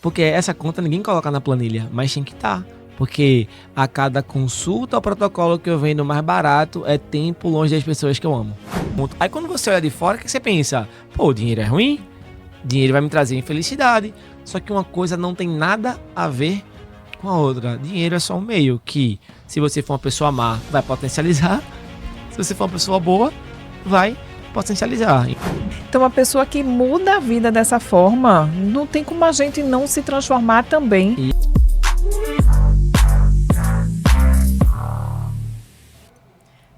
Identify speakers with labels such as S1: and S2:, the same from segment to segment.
S1: Porque essa conta ninguém coloca na planilha, mas tem que estar. Porque a cada consulta ao protocolo que eu vendo mais barato é tempo longe das pessoas que eu amo. Aí quando você olha de fora, o que você pensa? Pô, o dinheiro é ruim? Dinheiro vai me trazer infelicidade. Só que uma coisa não tem nada a ver com a outra. Dinheiro é só um meio que, se você for uma pessoa má, vai potencializar. Se você for uma pessoa boa, vai potencializar.
S2: Então, a pessoa que muda a vida dessa forma, não tem como a gente não se transformar também.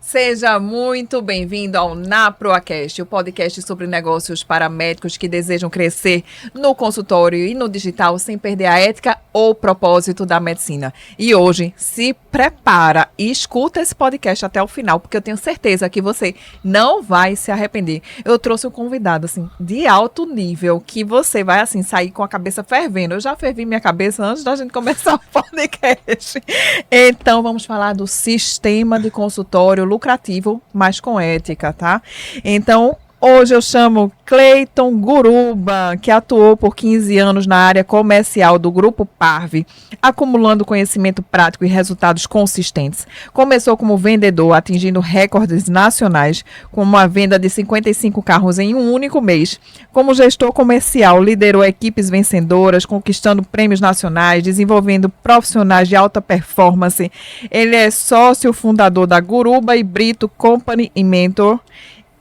S2: Seja muito bem-vindo ao NaProAcast, o podcast sobre negócios para médicos que desejam crescer no consultório e no digital sem perder a ética ou propósito da medicina. E hoje, se prepara e escuta esse podcast até o final, porque eu tenho certeza que você não vai se arrepender. Eu trouxe um convidado, assim, de alto nível, que você vai, assim, sair com a cabeça fervendo. Eu já fervi minha cabeça antes da gente começar o podcast. Então, vamos falar do sistema de consultório lucrativo, mas com ética, tá? Então, hoje eu chamo Cleiton Guruba, que atuou por 15 anos na área comercial do Grupo Parve, acumulando conhecimento prático e resultados consistentes. Começou como vendedor, atingindo recordes nacionais, com uma venda de 55 carros em um único mês. Como gestor comercial, liderou equipes vencedoras, conquistando prêmios nacionais, desenvolvendo profissionais de alta performance. Ele é sócio fundador da Guruba e Brito Company e Mentor,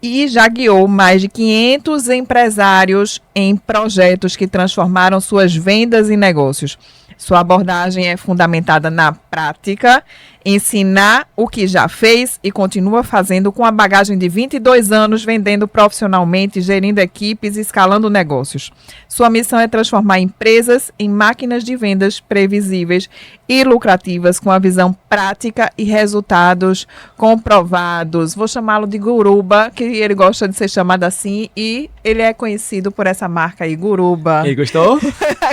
S2: e já guiou mais de 500 empresários em projetos que transformaram suas vendas em negócios. Sua abordagem é fundamentada na prática, ensinar o que já fez e continua fazendo com a bagagem de 22 anos vendendo profissionalmente, gerindo equipes e escalando negócios. Sua missão é transformar empresas em máquinas de vendas previsíveis e lucrativas com a visão prática e resultados comprovados. Vou chamá-lo de Guruba, que ele gosta de ser chamado assim, e ele é conhecido por essa marca aí, Guruba.
S1: E gostou?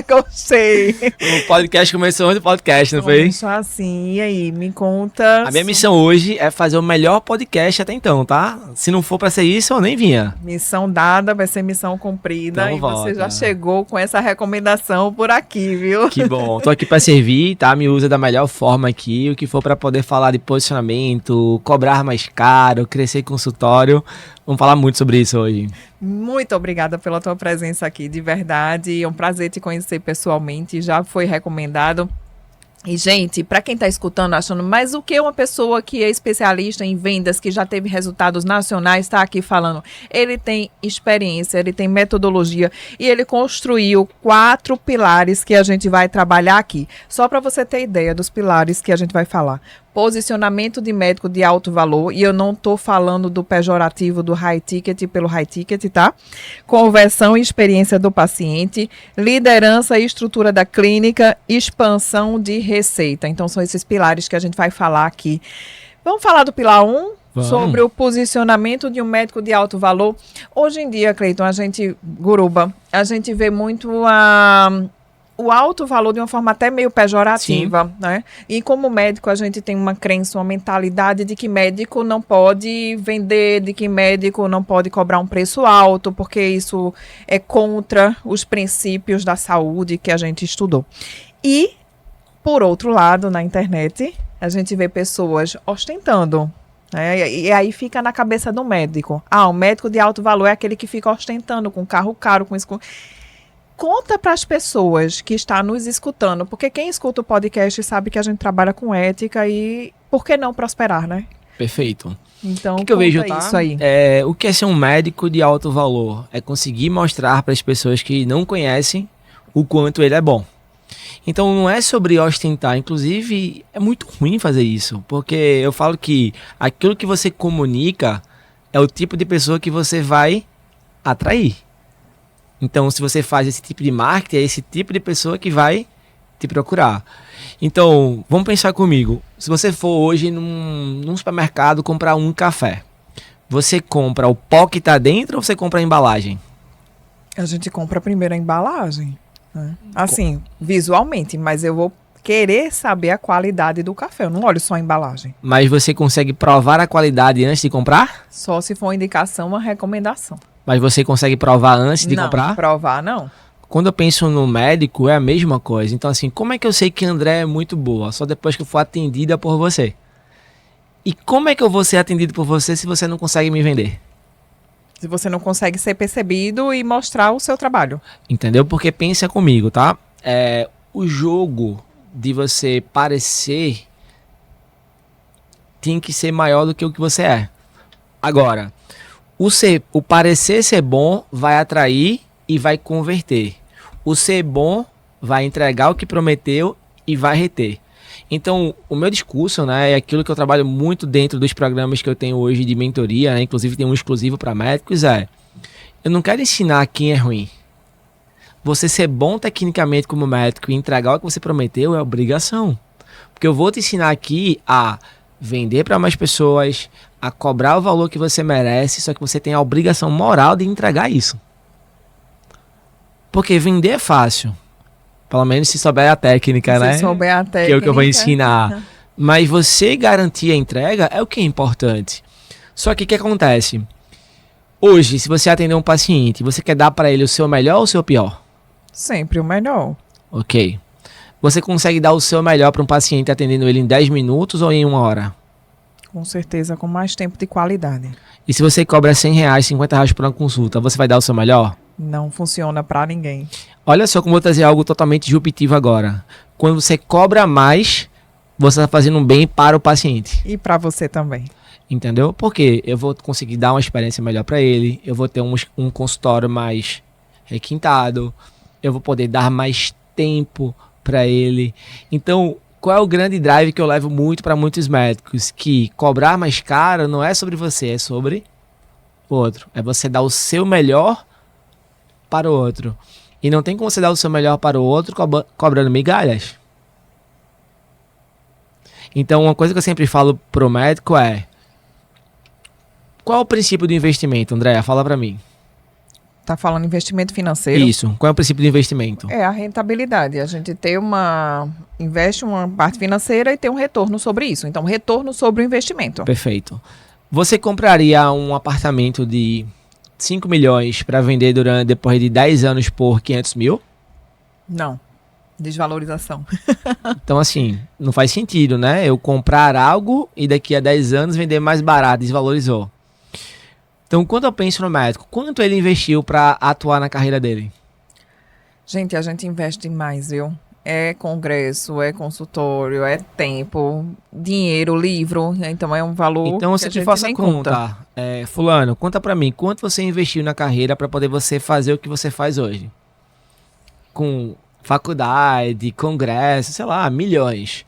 S2: Gostei.
S1: O podcast começou antes do podcast, não foi?
S2: Começou assim, e aí, me conta.
S1: A minha missão hoje é fazer o melhor podcast até então, tá? Se não for pra ser isso, eu nem vinha.
S2: Missão dada, vai ser missão cumprida.
S1: Então,
S2: e você já chegou com essa recomendação por aqui, viu?
S1: Que bom. Tô aqui pra servir, tá? Me usa da melhor forma aqui. O que for pra poder falar de posicionamento, cobrar mais caro, crescer consultório. Vamos falar muito sobre isso hoje.
S2: Muito obrigada pela tua presença aqui, de verdade. É um prazer te conhecer pessoalmente. Já foi recomendado. E, gente, para quem está escutando, achando, mas o que uma pessoa que é especialista em vendas, que já teve resultados nacionais, está aqui falando? Ele tem experiência, ele tem metodologia e ele construiu 4 pilares que a gente vai trabalhar aqui. Só para você ter ideia dos pilares que a gente vai falar. Posicionamento de médico de alto valor, e eu não estou falando do pejorativo do high ticket pelo high ticket, tá? Conversão e experiência do paciente, liderança e estrutura da clínica, expansão de receita. Então, são esses pilares que a gente vai falar aqui. Vamos falar do pilar 1? Sobre o posicionamento de um médico de alto valor. Hoje em dia, Cleiton, Guruba, a gente vê muito o alto valor de uma forma até meio pejorativa, sim, né? E como médico, a gente tem uma crença, uma mentalidade de que médico não pode vender, de que médico não pode cobrar um preço alto, porque isso é contra os princípios da saúde que a gente estudou. E, por outro lado, na internet, a gente vê pessoas ostentando. E aí fica na cabeça do médico. O médico de alto valor é aquele que fica ostentando com carro caro, com isso. Conta para as pessoas que estão nos escutando, porque quem escuta o podcast sabe que a gente trabalha com ética e por que não prosperar, né?
S1: Perfeito.
S2: Então,
S1: o que eu vejo, tá?
S2: Isso aí.
S1: O que é ser um médico de alto valor? É conseguir mostrar para as pessoas que não conhecem o quanto ele é bom. Então não é sobre ostentar, inclusive é muito ruim fazer isso, porque eu falo que aquilo que você comunica é o tipo de pessoa que você vai atrair. Então, se você faz esse tipo de marketing, é esse tipo de pessoa que vai te procurar. Então, vamos pensar comigo. Se você for hoje num supermercado comprar um café, você compra o pó que está dentro ou você compra a embalagem?
S2: A gente compra primeiro a embalagem, né? Assim, visualmente, mas eu vou querer saber a qualidade do café. Eu não olho só a embalagem.
S1: Mas você consegue provar a qualidade antes de comprar?
S2: Só se for uma indicação, uma recomendação.
S1: Mas você consegue provar antes de comprar?
S2: Não, provar não.
S1: Quando eu penso no médico, é a mesma coisa. Então, assim, como é que eu sei que André é muito boa? Só depois que eu for atendida por você. E como é que eu vou ser atendido por você se você não consegue me vender?
S2: Se você não consegue ser percebido e mostrar o seu trabalho.
S1: Entendeu? Porque pensa comigo, tá? O jogo de você parecer tem que ser maior do que o que você é. Agora, o parecer ser bom vai atrair e vai converter. O ser bom vai entregar o que prometeu e vai reter. Então, o meu discurso, né, é aquilo que eu trabalho muito dentro dos programas que eu tenho hoje de mentoria, né, inclusive tem um exclusivo para médicos, eu não quero ensinar quem é ruim. Você ser bom tecnicamente como médico e entregar o que você prometeu é obrigação. Porque eu vou te ensinar aqui a vender para mais pessoas, a cobrar o valor que você merece, só que você tem a obrigação moral de entregar isso. Porque vender é fácil. Pelo menos se souber a técnica, né?
S2: Se souber a técnica.
S1: Que é o que eu vou ensinar. Mas você garantir a entrega é o que é importante. Só que o que acontece? Hoje, se você atender um paciente, você quer dar para ele o seu melhor ou o seu pior?
S2: Sempre o melhor.
S1: Ok. Você consegue dar o seu melhor para um paciente atendendo ele em 10 minutos ou em 1 hora?
S2: Com certeza, com mais tempo de qualidade.
S1: E se você cobra R$100, R$50 por uma consulta, você vai dar o seu melhor?
S2: Não funciona para ninguém.
S1: Olha só como eu vou trazer algo totalmente disruptivo agora. Quando você cobra mais, você está fazendo um bem para o paciente.
S2: E para você também.
S1: Entendeu? Porque eu vou conseguir dar uma experiência melhor para ele, eu vou ter um consultório mais requintado, eu vou poder dar mais tempo para ele. Então, qual é o grande drive que eu levo muito para muitos médicos? Que cobrar mais caro não é sobre você, é sobre o outro. É você dar o seu melhor para o outro. E não tem como você dar o seu melhor para o outro cobrando migalhas. Então, uma coisa que eu sempre falo pro médico é: qual é o princípio do investimento, Andréa? Fala para mim.
S2: Tá falando investimento financeiro?
S1: Isso. Qual é o princípio do investimento?
S2: É a rentabilidade. A gente investe uma parte financeira e tem um retorno sobre isso. Então, retorno sobre o investimento.
S1: Perfeito. Você compraria um apartamento de 5 milhões para vender depois de 10 anos por 500 mil?
S2: Não. Desvalorização.
S1: Então, assim, não faz sentido, né? Eu comprar algo e daqui a 10 anos vender mais barato, desvalorizou. Então, quando eu penso no médico, quanto ele investiu para atuar na carreira dele?
S2: Gente, a gente investe mais, viu? É congresso, é consultório, é tempo, dinheiro, livro. Então, é um valor
S1: então, eu sempre faço a conta. Fulano, conta para mim, quanto você investiu na carreira para poder você fazer o que você faz hoje? Com faculdade, congresso, sei lá, milhões.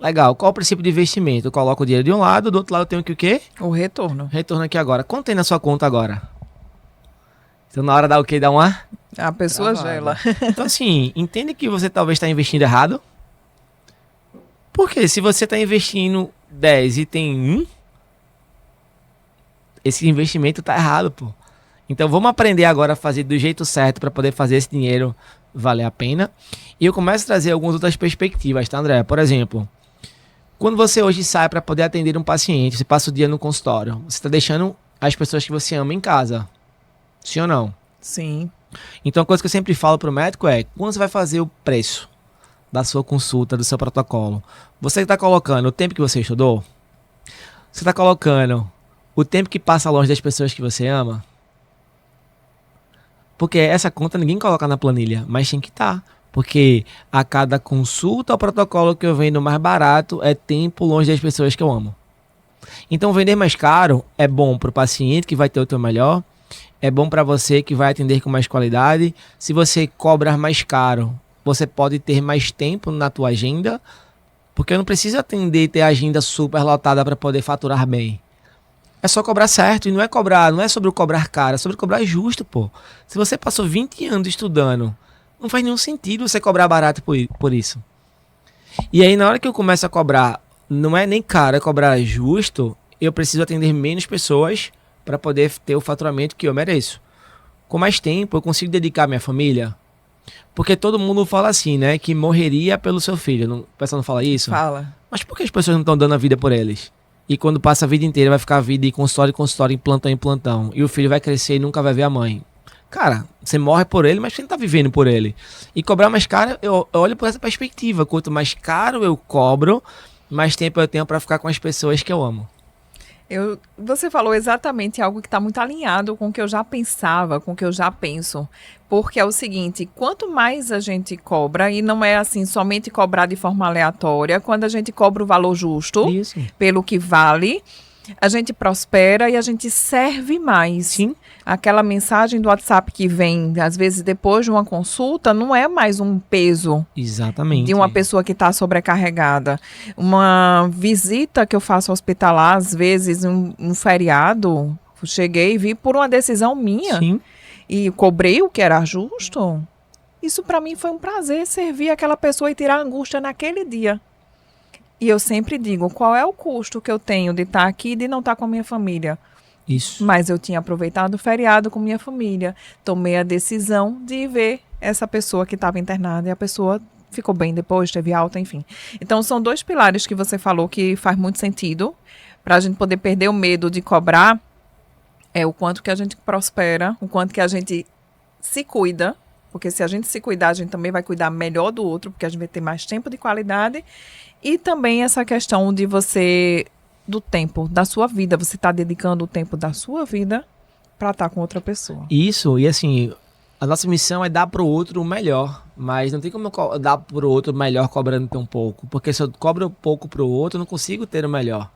S1: Legal, qual o princípio de investimento? Eu coloco o dinheiro de um lado, do outro lado eu tenho que o quê?
S2: O retorno.
S1: Retorno aqui agora. Quanto tem na sua conta agora? Então na hora dá o quê? Dá uma...
S2: A pessoa
S1: travada.
S2: gela.
S1: Então assim, entende que você talvez está investindo errado? Porque se você está investindo 10 e tem 1, esse investimento tá errado, pô. Então vamos aprender agora a fazer do jeito certo para poder fazer esse dinheiro valer a pena. E eu começo a trazer algumas outras perspectivas, tá, André? Por exemplo, quando você hoje sai para poder atender um paciente, você passa o dia no consultório, você está deixando as pessoas que você ama em casa. Sim ou não?
S2: Sim.
S1: Então a coisa que eu sempre falo pro médico é: quando você vai fazer o preço da sua consulta, do seu protocolo, você está colocando o tempo que você estudou? Você está colocando o tempo que passa longe das pessoas que você ama? Porque essa conta ninguém coloca na planilha, mas tem que estar. Porque a cada consulta ou protocolo que eu vendo mais barato é tempo longe das pessoas que eu amo. Então vender mais caro é bom para o paciente que vai ter o teu melhor, é bom para você que vai atender com mais qualidade. Se você cobrar mais caro, você pode ter mais tempo na tua agenda, porque eu não preciso atender e ter a agenda super lotada para poder faturar bem. É só cobrar certo, e não é sobre o cobrar caro, é sobre cobrar justo, pô. Se você passou 20 anos estudando, não faz nenhum sentido você cobrar barato por isso. E aí, na hora que eu começo a cobrar, não é nem caro, é cobrar justo, eu preciso atender menos pessoas para poder ter o faturamento que eu mereço. Com mais tempo, eu consigo dedicar à minha família. Porque todo mundo fala assim, né? Que morreria pelo seu filho. O pessoal não fala isso?
S2: Fala.
S1: Mas por que as pessoas não estão dando a vida por eles? E quando passa a vida inteira, vai ficar a vida de consultório em consultório, em plantão em plantão. E o filho vai crescer e nunca vai ver a mãe. Cara, você morre por ele, mas você não tá vivendo por ele. E cobrar mais caro, eu olho por essa perspectiva. Quanto mais caro eu cobro, mais tempo eu tenho para ficar com as pessoas que eu amo.
S2: Você falou exatamente algo que está muito alinhado com o que eu já pensava, com o que eu já penso. Porque é o seguinte, quanto mais a gente cobra, e não é assim somente cobrar de forma aleatória, quando a gente cobra o valor justo,
S1: Isso.
S2: pelo que vale, a gente prospera e a gente serve mais.
S1: Sim.
S2: Aquela mensagem do WhatsApp que vem, às vezes, depois de uma consulta, não é mais um peso
S1: Exatamente.
S2: de uma pessoa que está sobrecarregada. Uma visita que eu faço hospitalar, às vezes, um feriado, cheguei e vi por uma decisão minha
S1: Sim.
S2: e cobrei o que era justo. Isso para mim foi um prazer, servir aquela pessoa e tirar a angústia naquele dia. E eu sempre digo, qual é o custo que eu tenho de estar aqui e de não estar com a minha família?
S1: Isso.
S2: Mas eu tinha aproveitado o feriado com minha família. Tomei a decisão de ver essa pessoa que estava internada e a pessoa ficou bem depois, teve alta, enfim. Então, são 2 pilares que você falou que faz muito sentido para a gente poder perder o medo de cobrar. É o quanto que a gente prospera, o quanto que a gente se cuida. Porque se a gente se cuidar, a gente também vai cuidar melhor do outro, porque a gente vai ter mais tempo de qualidade. E também essa questão de você... do tempo da sua vida, você está dedicando o tempo da sua vida para estar com outra pessoa.
S1: Isso, e assim, a nossa missão é dar pro outro o melhor, mas não tem como eu dar pro outro o melhor cobrando tão pouco, porque se eu cobro pouco pro outro, eu não consigo ter o melhor.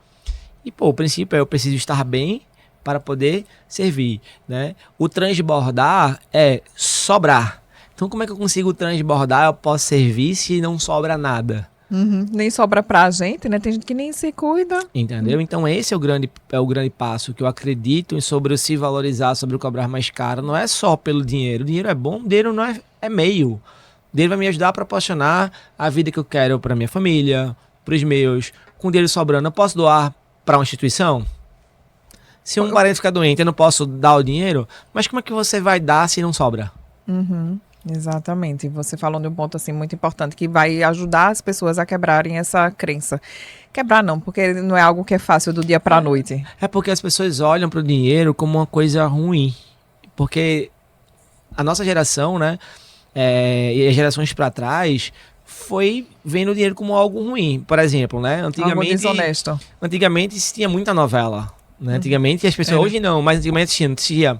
S1: E, pô, o princípio é eu preciso estar bem para poder servir, né? O transbordar é sobrar. Então, como é que eu consigo transbordar? Eu posso servir se não sobra nada.
S2: Nem sobra pra gente, né? Tem gente que nem se cuida.
S1: Entendeu? Então esse é o grande passo que eu acredito sobre o se valorizar, sobre o cobrar mais caro. Não é só pelo dinheiro. O dinheiro é bom, o dinheiro não é meio. O dinheiro vai me ajudar a proporcionar a vida que eu quero para minha família, para os meus. Com o dinheiro sobrando, eu posso doar para uma instituição? Se um parente ficar doente, eu não posso dar o dinheiro? Mas como é que você vai dar se não sobra?
S2: Exatamente. Você falou de um ponto assim muito importante que vai ajudar as pessoas a quebrarem essa crença. Quebrar não, porque não é algo que é fácil do dia para a noite.
S1: É porque as pessoas olham para o dinheiro como uma coisa ruim. Porque a nossa geração, né, e as gerações para trás, foi vendo o dinheiro como algo ruim. Por exemplo, né,
S2: Algo desonesto.
S1: antigamente se tinha muita novela. Né? Antigamente as pessoas, hoje não, mas antigamente tinha.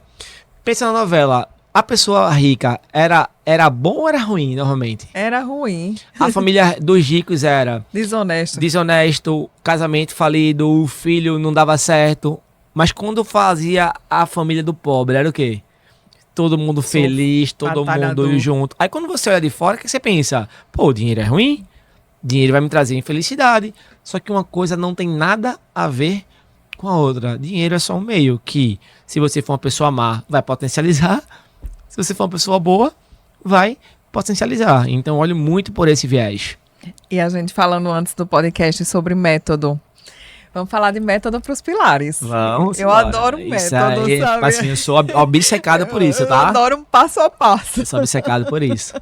S1: Pensa na novela. A pessoa rica era bom ou era ruim, normalmente?
S2: Era ruim.
S1: A família dos ricos era
S2: Desonesto.
S1: casamento falido, o filho não dava certo. Mas quando fazia a família do pobre, era o quê? Todo mundo feliz, todo mundo junto. Aí quando você olha de fora, o que você pensa? Pô, o dinheiro é ruim? Dinheiro vai me trazer infelicidade. Só que uma coisa não tem nada a ver com a outra. Dinheiro é só um meio que, se você for uma pessoa má, vai potencializar. Se você for uma pessoa boa, vai potencializar. Então, olho muito por esse viés.
S2: E a gente falando antes do podcast sobre método. Vamos falar de método para os pilares.
S1: Vamos.
S2: Eu adoro método,
S1: aí,
S2: sabe?
S1: assim, eu sou obcecado por isso, tá?
S2: Eu adoro um passo a passo.
S1: Eu sou obcecado por isso.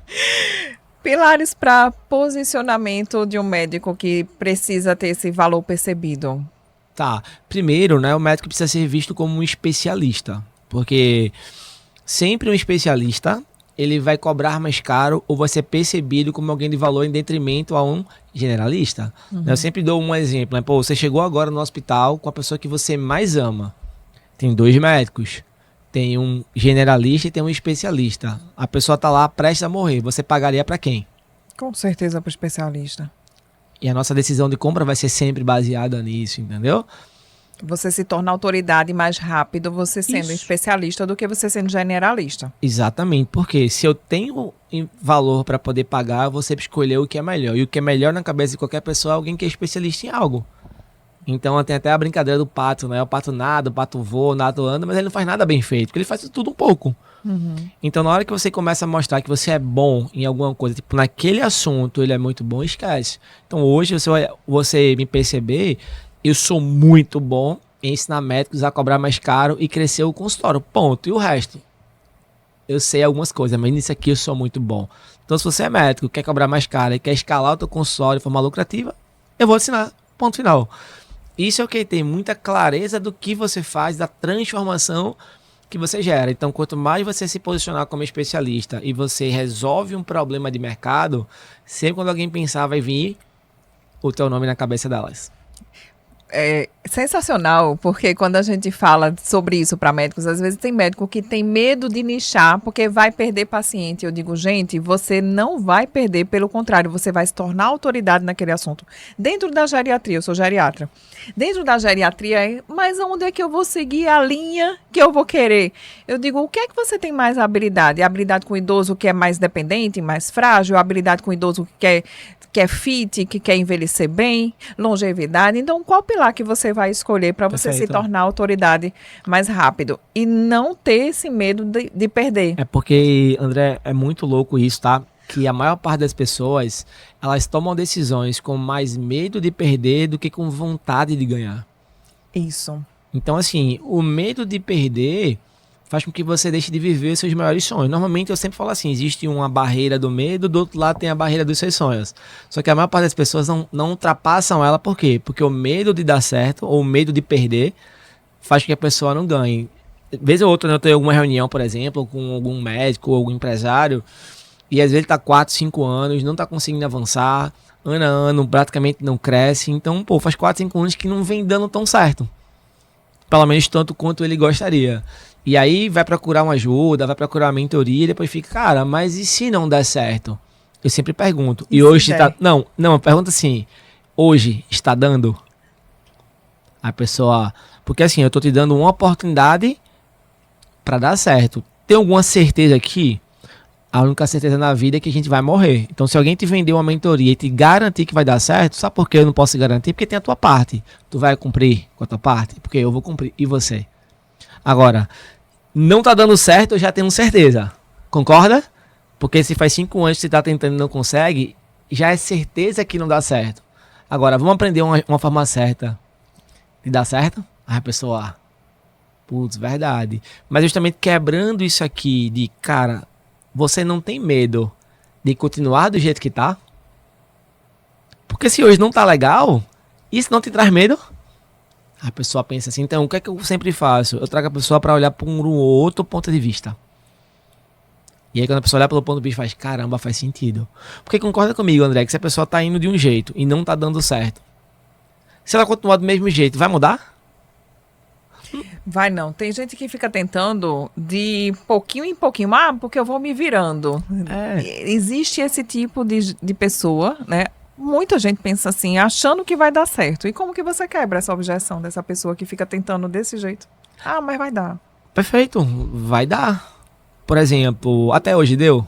S2: Pilares para posicionamento de um médico que precisa ter esse valor percebido.
S1: Tá. Primeiro, né, o médico precisa ser visto como um especialista. Porque sempre um especialista, ele vai cobrar mais caro ou vai ser percebido como alguém de valor em detrimento a um generalista. Eu sempre dou um exemplo, né? Pô, você chegou agora no hospital com a pessoa que você mais ama. Tem 2 médicos. Tem um generalista e tem um especialista. A pessoa tá lá prestes a morrer. Você pagaria para quem?
S2: Com certeza para o especialista.
S1: E a nossa decisão de compra vai ser sempre baseada nisso, entendeu?
S2: Você se torna autoridade mais rápido você sendo
S1: Isso.
S2: especialista do que você sendo generalista.
S1: Exatamente, porque se eu tenho valor para poder pagar, eu vou sempre escolher o que é melhor. E o que é melhor na cabeça de qualquer pessoa é alguém que é especialista em algo. Então tem até a brincadeira do pato, né? O pato nada, o pato voa, o nado anda, mas ele não faz nada bem feito, porque ele faz tudo um pouco. Então na hora que você começa a mostrar que você é bom em alguma coisa, tipo naquele assunto ele é muito bom, esquece. Então hoje você me perceber, eu sou muito bom em ensinar médicos a cobrar mais caro e crescer o consultório, ponto. E o resto? Eu sei algumas coisas, mas nisso aqui eu sou muito bom. Então se você é médico, quer cobrar mais caro e quer escalar o teu consultório de forma lucrativa, eu vou te ensinar, ponto final. Isso é o que tem muita clareza do que você faz, da transformação que você gera. Então, quanto mais você se posicionar como especialista e você resolve um problema de mercado, sempre quando alguém pensar, vai vir o teu nome na cabeça delas.
S2: É sensacional, porque quando a gente fala sobre isso para médicos, às vezes tem médico que tem medo de nichar porque vai perder paciente. Eu digo, gente, você não vai perder, pelo contrário, você vai se tornar autoridade naquele assunto. Dentro da geriatria, eu sou geriatra. Dentro da geriatria, mas onde é que eu vou seguir a linha que eu vou querer? Eu digo, o que é que você tem mais habilidade? A habilidade com o idoso que é mais dependente, mais frágil, a habilidade com o idoso que é fit, que quer envelhecer bem, longevidade. Então, qual pilar que você vai escolher para você se tornar autoridade mais rápido? E não ter esse medo de perder.
S1: É porque, André, é muito louco isso, tá? Que a maior parte das pessoas, elas tomam decisões com mais medo de perder do que com vontade de ganhar.
S2: Isso.
S1: Então, assim, o medo de perder faz com que você deixe de viver seus maiores sonhos. Normalmente eu sempre falo assim, existe uma barreira do medo, do outro lado tem a barreira dos seus sonhos. Só que a maior parte das pessoas não ultrapassam ela, por quê? Porque o medo de dar certo, ou o medo de perder, faz com que a pessoa não ganhe. Vez ou outra, né, eu tenho alguma reunião, por exemplo, com algum médico ou algum empresário, e às vezes ele tá 4, 5 anos, não tá conseguindo avançar, ano a ano, praticamente não cresce. Então, pô, faz 4, 5 anos que não vem dando tão certo. Pelo menos tanto quanto ele gostaria. E aí vai procurar uma ajuda, vai procurar uma mentoria, e depois fica, cara, mas e se não der certo? Eu sempre pergunto. E hoje tá... Não, eu pergunto assim, hoje está dando? A pessoa... Porque assim, eu tô te dando uma oportunidade para dar certo. Tem alguma certeza aqui? A única certeza na vida é que a gente vai morrer. Então, se alguém te vender uma mentoria e te garantir que vai dar certo, sabe por que eu não posso garantir? Porque tem a tua parte. Tu vai cumprir com a tua parte? Porque eu vou cumprir. E você? Agora, não tá dando certo, eu já tenho certeza. Concorda? Porque se faz 5 anos que você tá tentando e não consegue, já é certeza que não dá certo. Agora, vamos aprender uma forma certa de dar certo? Aí a pessoa, putz, verdade. Mas justamente quebrando isso aqui de, cara, você não tem medo de continuar do jeito que tá? Porque se hoje não tá legal, isso não te traz medo? A pessoa pensa assim, então o que é que eu sempre faço? Eu trago a pessoa para olhar por um outro ponto de vista. E aí quando a pessoa olha pelo ponto de vista, faz, caramba, faz sentido. Porque concorda comigo, André, que se a pessoa tá indo de um jeito e não tá dando certo, se ela continuar do mesmo jeito, vai mudar?
S2: Vai não. Tem gente que fica tentando de pouquinho em pouquinho. Ah, porque eu vou me virando. Existe esse tipo de pessoa, né? Muita gente pensa assim, achando que vai dar certo. E como que você quebra essa objeção dessa pessoa que fica tentando desse jeito? Ah, mas vai dar.
S1: Perfeito, vai dar. Por exemplo, até hoje deu?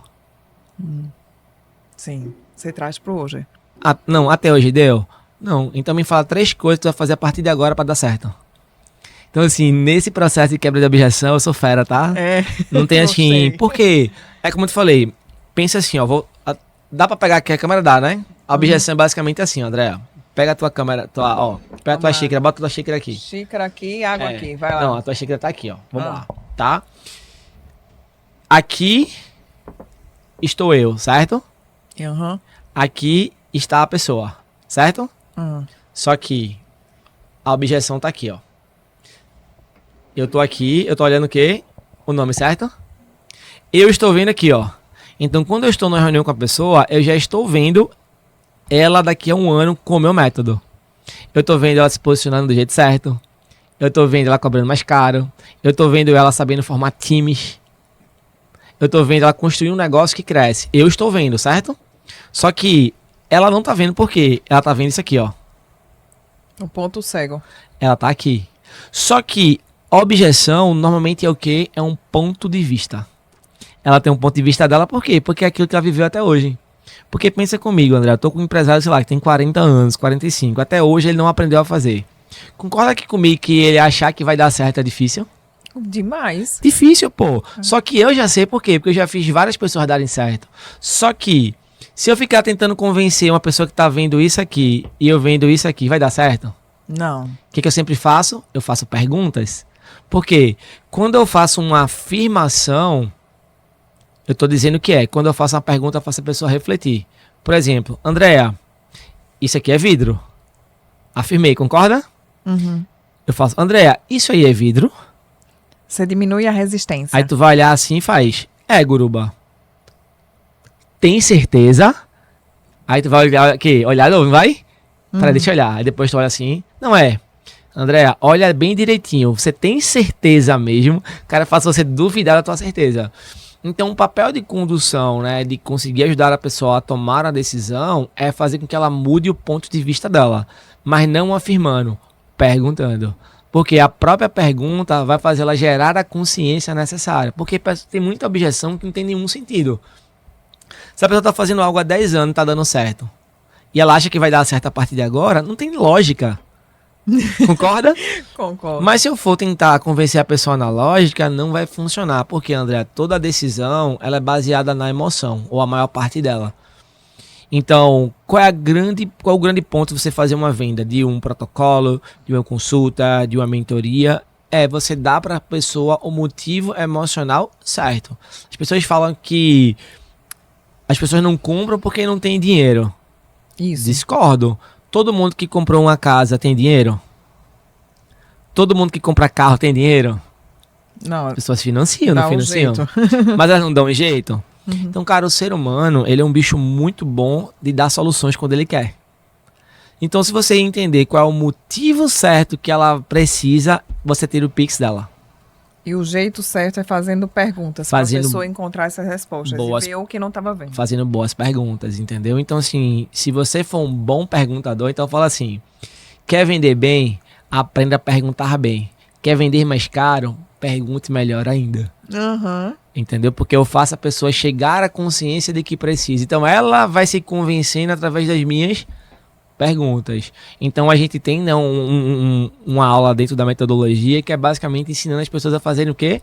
S2: Sim, você traz pro hoje.
S1: Não, até hoje deu? Não, então me fala 3 coisas que tu vai fazer a partir de agora para dar certo. Então, assim, nesse processo de quebra de objeção, eu sou fera, tá? Não tem assim... Por quê? É como eu te falei, pensa assim, ó, dá pra pegar aqui a câmera, dá, né? A objeção é basicamente assim, André. Pega a tua câmera, pega a tua xícara, bota a tua xícara aqui.
S2: Xícara aqui, água aqui, vai lá.
S1: Não, a tua xícara tá aqui, ó. Vamos lá, tá? Aqui estou eu, certo? Aqui está a pessoa, certo? Só que a objeção tá aqui, ó. Eu tô aqui, eu tô olhando o quê? O nome, certo? Eu estou vendo aqui, ó. Então, quando eu estou numa reunião com a pessoa, eu já estou vendo ela daqui a 1 ano com o meu método. Eu estou vendo ela se posicionando do jeito certo. Eu estou vendo ela cobrando mais caro. Eu estou vendo ela sabendo formar times. Eu estou vendo ela construir um negócio que cresce. Eu estou vendo, certo? Só que ela não tá vendo por quê? Ela tá vendo isso aqui, ó.
S2: O ponto cego.
S1: Ela tá aqui. Só que objeção normalmente é o quê? É um ponto de vista. Ela tem um ponto de vista dela, por quê? Porque é aquilo que ela viveu até hoje. Porque pensa comigo, André, eu tô com um empresário, sei lá, que tem 40 anos, 45. Até hoje ele não aprendeu a fazer. Concorda aqui comigo que ele achar que vai dar certo é difícil?
S2: Demais.
S1: Difícil, pô. Só que eu já sei por quê. Porque eu já fiz várias pessoas darem certo. Só que, se eu ficar tentando convencer uma pessoa que tá vendo isso aqui e eu vendo isso aqui, vai dar certo?
S2: Não.
S1: O que eu sempre faço? Eu faço perguntas. Porque quando eu faço uma afirmação, eu tô dizendo o que é. Quando eu faço uma pergunta, eu faço a pessoa refletir. Por exemplo, Andréa, isso aqui é vidro. Afirmei, concorda? Eu faço, Andréa, isso aí é vidro?
S2: Você diminui a resistência.
S1: Aí tu vai olhar assim e faz. Guruba. Tem certeza? Aí tu vai olhar aqui, olhar não vai? Peraí, deixa eu olhar. Aí depois tu olha assim. Não é. Andréa, olha bem direitinho. Você tem certeza mesmo? O cara faz você duvidar da tua certeza. Então, o papel de condução, né, de conseguir ajudar a pessoa a tomar a decisão é fazer com que ela mude o ponto de vista dela. Mas não afirmando, perguntando. Porque a própria pergunta vai fazer ela gerar a consciência necessária. Porque tem muita objeção que não tem nenhum sentido. Se a pessoa está fazendo algo há 10 anos e está dando certo, e ela acha que vai dar certo a partir de agora, não tem lógica. Concorda?
S2: Concordo.
S1: Mas se eu for tentar convencer a pessoa na lógica, não vai funcionar. Porque, André, toda decisão ela é baseada na emoção, ou a maior parte dela. Então, qual é o grande ponto de você fazer uma venda? De um protocolo, de uma consulta, de uma mentoria? Você dar para a pessoa o motivo emocional certo. As pessoas falam que as pessoas não compram porque não tem dinheiro.
S2: Isso.
S1: Discordo. Todo mundo que comprou uma casa tem dinheiro? Todo mundo que compra carro tem dinheiro?
S2: Não.
S1: As pessoas financiam, não financiam?
S2: Um
S1: Mas elas não dão um jeito? Uhum. Então, cara, o ser humano, ele é um bicho muito bom de dar soluções quando ele quer. Então, se você entender qual é o motivo certo que ela precisa, você tira o Pix dela.
S2: E o jeito certo é fazendo perguntas para a pessoa encontrar essas respostas e ver o que não estava vendo.
S1: Fazendo boas perguntas, entendeu? Então, assim, se você for um bom perguntador, então fala assim, quer vender bem? Aprenda a perguntar bem. Quer vender mais caro? Pergunte melhor ainda.
S2: Uhum.
S1: Entendeu? Porque eu faço a pessoa chegar à consciência de que precisa. Então, ela vai se convencendo através das minhas perguntas. Então a gente tem uma aula dentro da metodologia que é basicamente ensinando as pessoas a fazerem o quê?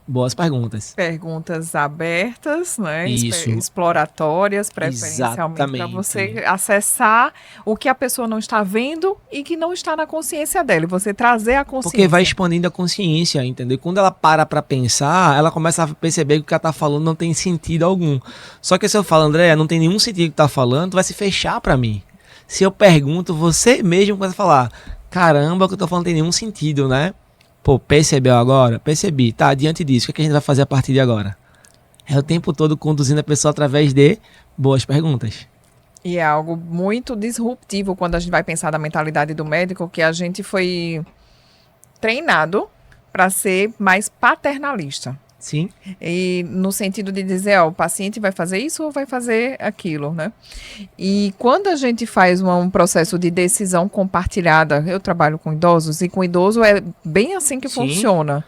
S1: Boas perguntas.
S2: Perguntas abertas, né?
S1: Isso.
S2: Exploratórias, preferencialmente, para você acessar o que a pessoa não está vendo e que não está na consciência dela. E você trazer a consciência.
S1: Porque vai expandindo a consciência, entendeu? Quando ela para pensar, ela começa a perceber que o que ela está falando não tem sentido algum. Só que se eu falo, André, não tem nenhum sentido que tá falando, vai se fechar para mim. Se eu pergunto, você mesmo começa a falar, caramba, o que eu tô falando não tem nenhum sentido, né? Pô, percebeu agora? Percebi. Tá, diante disso, o que a gente vai fazer a partir de agora? É o tempo todo conduzindo a pessoa através de boas perguntas.
S2: E é algo muito disruptivo quando a gente vai pensar na mentalidade do médico, que a gente foi treinado para ser mais paternalista.
S1: Sim.
S2: E no sentido de dizer, o paciente vai fazer isso ou vai fazer aquilo, né? E quando a gente faz um processo de decisão compartilhada, eu trabalho com idosos, e com idoso é bem assim que funciona.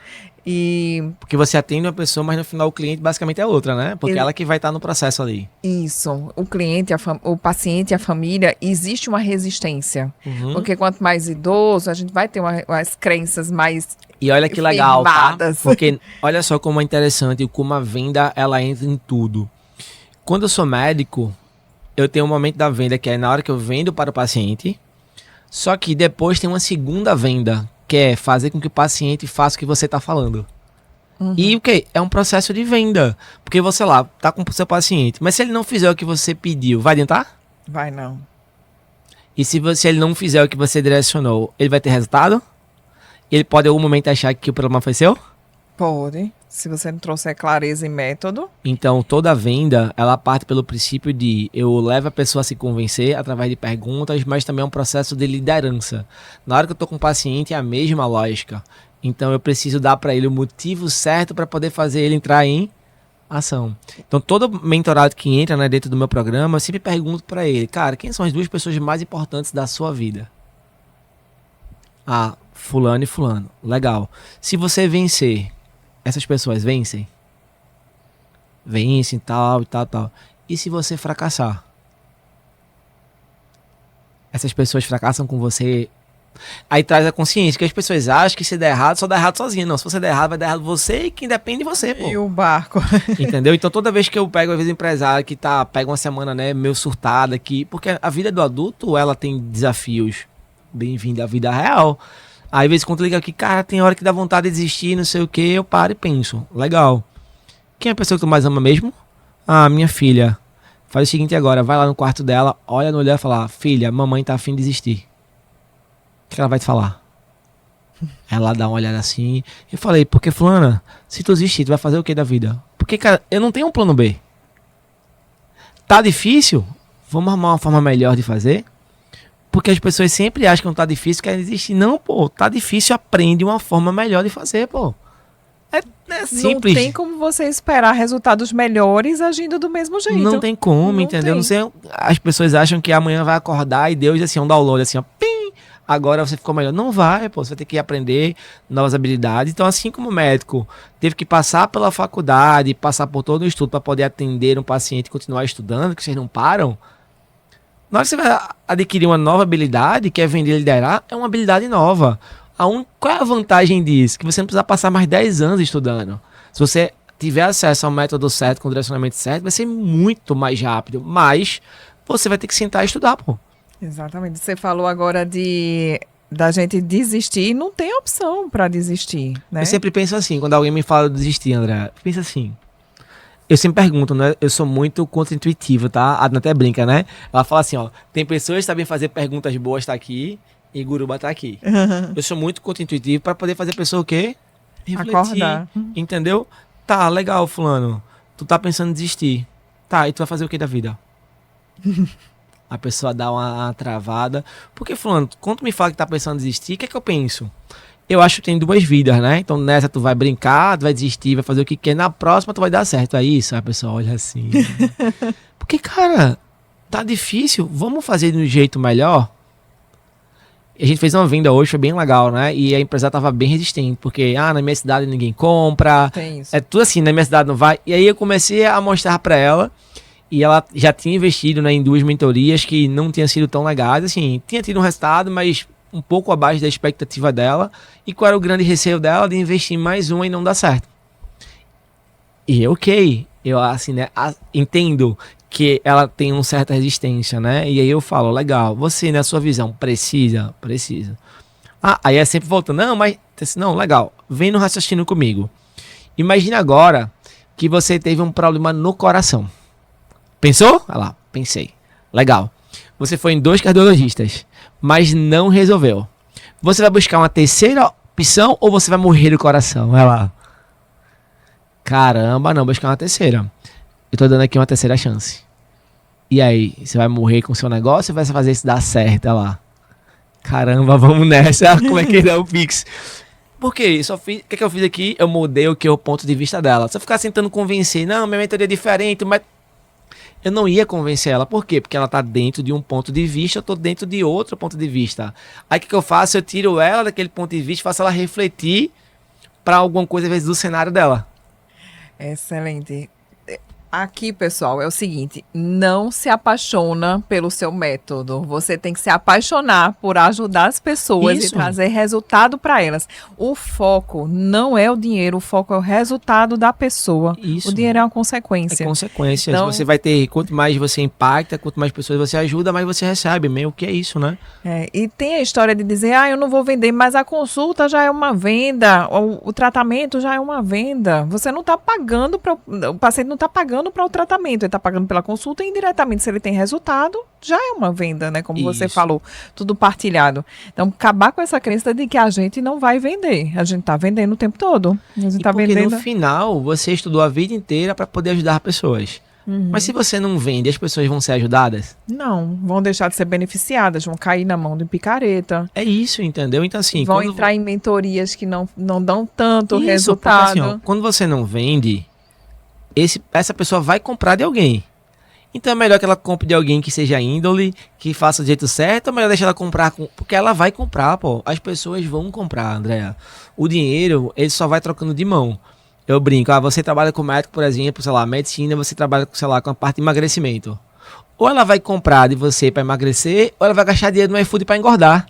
S1: Porque você atende uma pessoa, mas no final o cliente basicamente é outra, né? Porque ela que vai estar no processo ali.
S2: Isso. O cliente, o paciente e a família, existe uma resistência. Uhum. Porque quanto mais idoso, a gente vai ter umas crenças mais
S1: e olha que legal, tá? Porque olha só como é interessante, como a venda, ela entra em tudo. Quando eu sou médico, eu tenho um momento da venda que é na hora que eu vendo para o paciente, só que depois tem uma segunda venda, que é fazer com que o paciente faça o que você está falando. Uhum. E o que? É um processo de venda. Porque você lá, tá com o seu paciente, mas se ele não fizer o que você pediu, vai adiantar?
S2: Vai não.
S1: E se ele não fizer o que você direcionou, ele vai ter resultado? Ele pode em algum momento achar que o problema foi seu?
S2: Pode. Se você não trouxer clareza e método.
S1: Então, toda venda, ela parte pelo princípio de eu levo a pessoa a se convencer através de perguntas, mas também é um processo de liderança. Na hora que eu estou com o paciente, é a mesma lógica. Então, eu preciso dar para ele o motivo certo para poder fazer ele entrar em ação. Então, todo mentorado que entra, né, dentro do meu programa, eu sempre pergunto para ele, cara, quem são as duas pessoas mais importantes da sua vida? Ah, fulano e fulano. Legal. Se você vencer, essas pessoas vencem? Vencem, tal e tal, tal. E se você fracassar? Essas pessoas fracassam com você? Aí traz a consciência, que as pessoas acham que se der errado, só dá errado sozinho. Não, se você der errado, vai dar errado você e quem depende de você, pô.
S2: E o barco.
S1: Entendeu? Então toda vez que eu pego, às vezes, empresário que pega uma semana, né, meio surtada aqui, porque a vida do adulto, ela tem desafios. Bem-vindo à vida real. Aí, às vezes, quando liga aqui, cara, tem hora que dá vontade de desistir, não sei o que, eu paro e penso. Legal. Quem é a pessoa que tu mais ama mesmo? Ah, minha filha. Faz o seguinte agora, vai lá no quarto dela, olha no olhar e fala, filha, mamãe tá afim de desistir. O que ela vai te falar? Ela dá uma olhada assim. Eu falei, porque fulana, se tu desistir, tu vai fazer o que da vida? Porque, cara, eu não tenho um plano B. Tá difícil? Vamos arrumar uma forma melhor de fazer? Porque as pessoas sempre acham que não tá difícil, querem desistir. Não, pô, tá difícil, aprende uma forma melhor de fazer, pô. É simples.
S2: Não tem como você esperar resultados melhores agindo do mesmo jeito.
S1: Não tem como,
S2: Não
S1: entendeu?
S2: tem.
S1: Não sei, as pessoas acham que amanhã vai acordar e Deus, assim, um download, assim, ó, pim, agora você ficou melhor. Não vai, pô, você vai ter que aprender novas habilidades. Então, assim como o médico teve que passar pela faculdade, passar por todo o estudo para poder atender um paciente e continuar estudando, que vocês não param, na hora que você vai adquirir uma nova habilidade, que é vender e liderar, é uma habilidade nova. Qual é a vantagem disso? Que você não precisa passar mais 10 anos estudando. Se você tiver acesso ao método certo, com o direcionamento certo, vai ser muito mais rápido. Mas você vai ter que sentar e estudar, pô.
S2: Exatamente. Você falou agora da gente desistir. Não tem opção para desistir, né?
S1: Eu sempre penso assim, quando alguém me fala de desistir, André, pensa assim. Eu sempre pergunto, né? Eu sou muito contra-intuitivo, tá? A Adna até brinca, né? Ela fala assim, ó, tem pessoas que sabem fazer perguntas boas, tá aqui, e Guruba tá aqui. Eu sou muito contra-intuitivo para poder fazer a pessoa o quê? Refletir,
S2: Acordar.
S1: entendeu? Tá, legal, fulano. Tu tá pensando em desistir. Tá, e tu vai fazer o que da vida? A pessoa dá uma travada. Porque, fulano, quando tu me fala que tá pensando em desistir, o que é que eu penso? Eu acho que tem duas vidas, né? Então nessa tu vai brincar, tu vai desistir, vai fazer o que quer. Na próxima tu vai dar certo. É isso? Aí a pessoa olha assim. Porque, cara, tá difícil. Vamos fazer de um jeito melhor? A gente fez uma venda hoje, foi bem legal, né? E a empresa tava bem resistente. Porque, na minha cidade ninguém compra.
S2: Tem isso.
S1: É tudo assim, na minha cidade não vai. E aí eu comecei a mostrar pra ela. E ela já tinha investido, né, em 2 mentorias que não tinham sido tão legais. Assim, tinha tido um resultado, mas um pouco abaixo da expectativa dela. E qual era o grande receio dela? De investir em mais uma e não dar certo. E ok, eu assim, né, entendo que ela tem uma certa resistência, né? E aí eu falo, legal, você, na sua visão, precisa. Aí é sempre voltando, não, mas, não, legal, vem no raciocínio comigo. Imagina agora que você teve um problema no coração. Pensou? Olha lá, pensei. Legal. Você foi em 2 cardiologistas, mas não resolveu. Você vai buscar uma terceira opção ou você vai morrer do coração? Olha lá. Caramba, não, buscar uma terceira. Eu tô dando aqui uma terceira chance. E aí, você vai morrer com o seu negócio ou vai fazer isso dar certo? Olha lá. Caramba, vamos nessa. Como é que dá o Pix? Por quê? O que eu fiz aqui? Eu mudei o ponto de vista dela. Se eu ficar tentando convencer, não, minha mentoria é diferente, mas eu não ia convencer ela. Por quê? Porque ela tá dentro de um ponto de vista, eu tô dentro de outro ponto de vista. Aí o que eu faço? Eu tiro ela daquele ponto de vista, faço ela refletir para alguma coisa, às vezes, do cenário dela.
S2: Excelente. Aqui, pessoal, é o seguinte, não se apaixona pelo seu método. Você tem que se apaixonar por ajudar as pessoas e
S1: Isso.
S2: trazer resultado para elas. O foco não é o dinheiro, o foco é o resultado da pessoa.
S1: Isso.
S2: O dinheiro é uma
S1: É
S2: consequência.
S1: consequência.
S2: Então-
S1: Você vai ter, quanto mais você impacta, quanto mais pessoas você ajuda, mais você recebe. Meio que é isso, né?
S2: E tem a história de dizer, eu não vou vender, mas a consulta já é uma venda, o tratamento já é uma venda. Você não está pagando, o paciente não está pagando para o tratamento, ele está pagando pela consulta e indiretamente, se ele tem resultado, já é uma venda, né? Como você
S1: Isso.
S2: falou, tudo partilhado. Então, acabar com essa crença de que a gente não vai vender. A gente está vendendo o tempo todo. A gente
S1: E
S2: está
S1: porque
S2: vendendo.
S1: no final, você estudou a vida inteira para poder ajudar pessoas. Mas se você não vende, as pessoas vão ser ajudadas?
S2: Não, vão deixar de ser beneficiadas, vão cair na mão de picareta.
S1: É isso, entendeu? Então assim,
S2: Vão
S1: quando
S2: entrar em mentorias que não dão tanto
S1: Isso,
S2: resultado.
S1: porque, assim, ó, quando você não vende, essa pessoa vai comprar de alguém. Então é melhor que ela compre de alguém que seja índole, que faça do jeito certo, ou melhor deixar ela comprar, porque ela vai comprar, pô. As pessoas vão comprar, Andréa. O dinheiro, ele só vai trocando de mão. Eu brinco, você trabalha com médico, por exemplo, sei lá, medicina, você trabalha, sei lá, com a parte de emagrecimento. Ou ela vai comprar de você para emagrecer, ou ela vai gastar dinheiro no iFood para engordar.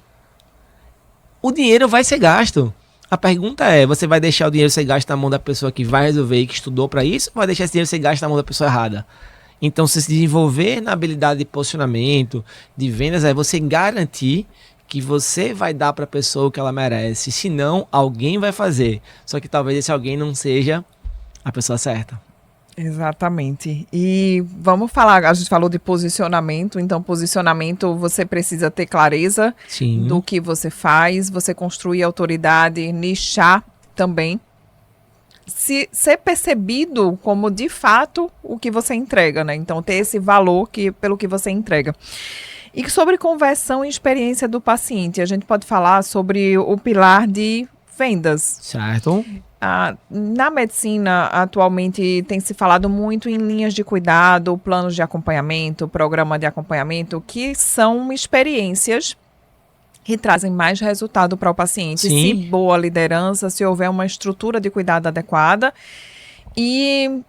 S1: O dinheiro vai ser gasto. A pergunta é, você vai deixar o dinheiro ser gasto na mão da pessoa que vai resolver e que estudou para isso, ou vai deixar esse dinheiro ser gasto na mão da pessoa errada? Então, se desenvolver na habilidade de posicionamento, de vendas, é você garantir que você vai dar para a pessoa o que ela merece. Senão, alguém vai fazer. Só que talvez esse alguém não seja a pessoa certa.
S2: Exatamente. E vamos falar, a gente falou de posicionamento, então posicionamento você precisa ter clareza do
S1: Sim,
S2: que você faz, você construir autoridade, nichar também, se ser percebido como de fato o que você entrega, né? Então ter esse valor pelo que você entrega. E sobre conversão e experiência do paciente, a gente pode falar sobre o pilar de vendas.
S1: certo?
S2: Na medicina, atualmente, tem se falado muito em linhas de cuidado, planos de acompanhamento, programa de acompanhamento, que são experiências que trazem mais resultado para o paciente. Se
S1: Sim,
S2: boa liderança, se houver uma estrutura de cuidado adequada e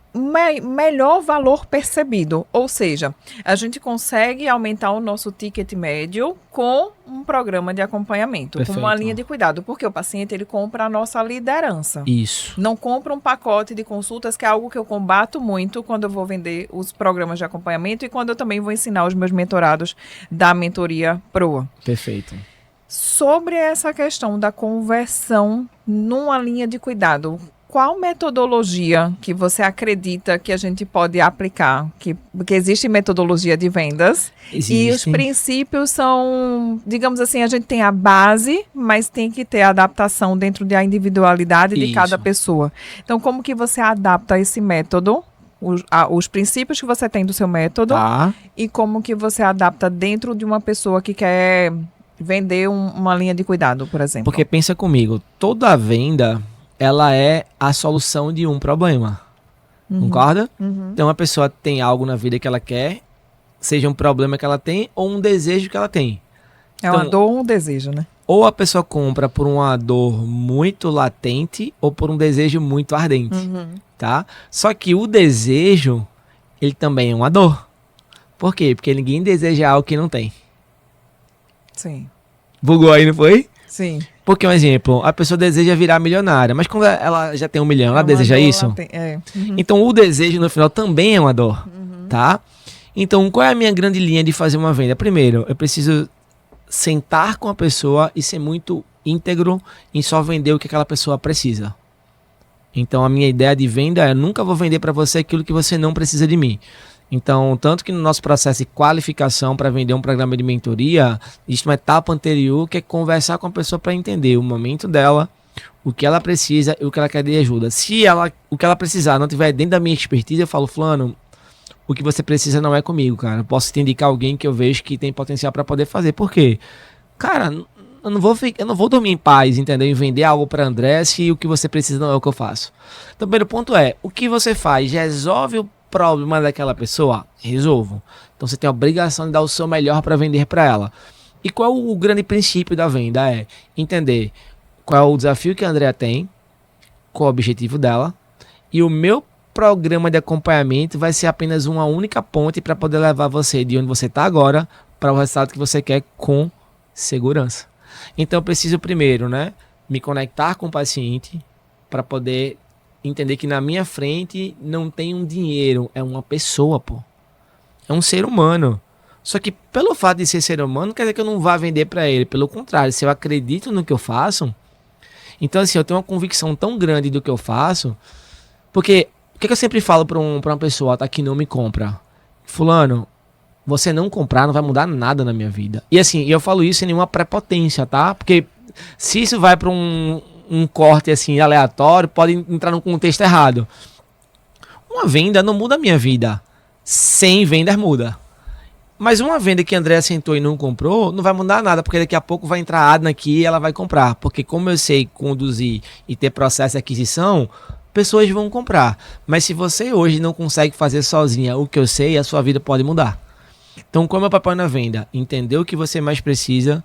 S2: melhor valor percebido. Ou seja, a gente consegue aumentar o nosso ticket médio com um programa de acompanhamento, com uma
S1: perfeito.
S2: linha de cuidado, porque o paciente ele compra a nossa liderança.
S1: Isso.
S2: Não compra um pacote de consultas, que é algo que eu combato muito quando eu vou vender os programas de acompanhamento e quando eu também vou ensinar os meus mentorados da mentoria Proa.
S1: Perfeito.
S2: Sobre essa questão da conversão numa linha de cuidado, qual metodologia que você acredita que a gente pode aplicar? Porque existe metodologia de vendas e os
S1: Existe.
S2: princípios são, digamos assim, a gente tem a base, mas tem que ter adaptação dentro da individualidade de cada
S1: Isso.
S2: pessoa. Então, como que você adapta esse método, os princípios que você tem do seu método,
S1: Tá.
S2: e como que você adapta dentro de uma pessoa que quer vender uma linha de cuidado, por exemplo?
S1: Porque pensa comigo, toda venda, ela é a solução de um problema. Concorda? Então a pessoa tem algo na vida que ela quer, seja um problema que ela tem ou um desejo que ela tem.
S2: É uma
S1: Então,
S2: dor ou um desejo, né?
S1: ou a pessoa compra por uma dor muito latente ou por um desejo muito ardente, tá? Só que o desejo, ele também é uma dor. Por quê? Porque ninguém deseja algo que não tem.
S2: Sim.
S1: Bugou aí, não foi?
S2: Sim.
S1: Porque, um exemplo, a pessoa deseja virar milionária, mas quando ela já tem 1 milhão, ela
S2: É uma
S1: deseja
S2: dor
S1: isso?
S2: É.
S1: Então, o desejo no final também é uma dor, tá? Então, qual é a minha grande linha de fazer uma venda? Primeiro, eu preciso sentar com a pessoa e ser muito íntegro em só vender o que aquela pessoa precisa. Então, a minha ideia de venda é: nunca vou vender para você aquilo que você não precisa de mim. Então, tanto que no nosso processo de qualificação para vender um programa de mentoria, existe uma etapa anterior que é conversar com a pessoa para entender o momento dela, o que ela precisa e o que ela quer de ajuda. Se o que ela precisar não tiver dentro da minha expertise, eu falo: fulano, o que você precisa não é comigo, cara. Eu posso te indicar alguém que eu vejo que tem potencial para poder fazer. Por quê? Cara, eu não vou dormir em paz, entendeu? E vender algo para André se o que você precisa não é o que eu faço. Então, o primeiro ponto é: o que você faz resolve o problema daquela pessoa? Resolvo. Então, você tem a obrigação de dar o seu melhor para vender para ela. E qual é o grande princípio da venda? É entender qual é o desafio que a Andrea tem, qual é o objetivo dela, e o meu programa de acompanhamento vai ser apenas uma única ponte para poder levar você de onde você está agora para o resultado que você quer com segurança. Então eu preciso primeiro, né, me conectar com o paciente para poder entender que na minha frente não tem um dinheiro, é uma pessoa, pô. É um ser humano. Só que pelo fato de ser ser humano, não quer dizer que eu não vá vender para ele. Pelo contrário, se eu acredito no que eu faço, então assim, eu tenho uma convicção tão grande do que eu faço, porque o que eu sempre falo para uma pessoa, tá, que não me compra? Fulano, você não comprar não vai mudar nada na minha vida. E assim, eu falo isso sem nenhuma prepotência, tá? Porque se isso vai para um corte assim aleatório, pode entrar num contexto errado. Uma venda não muda a minha vida. 100 vendas muda. Mas uma venda que a Andrea sentou e não comprou, não vai mudar nada, porque daqui a pouco vai entrar a Adna aqui e ela vai comprar. Porque como eu sei conduzir e ter processo de aquisição, pessoas vão comprar. Mas se você hoje não consegue fazer sozinha o que eu sei, a sua vida pode mudar. Então, qual é o meu papel na venda? Entender o que você mais precisa,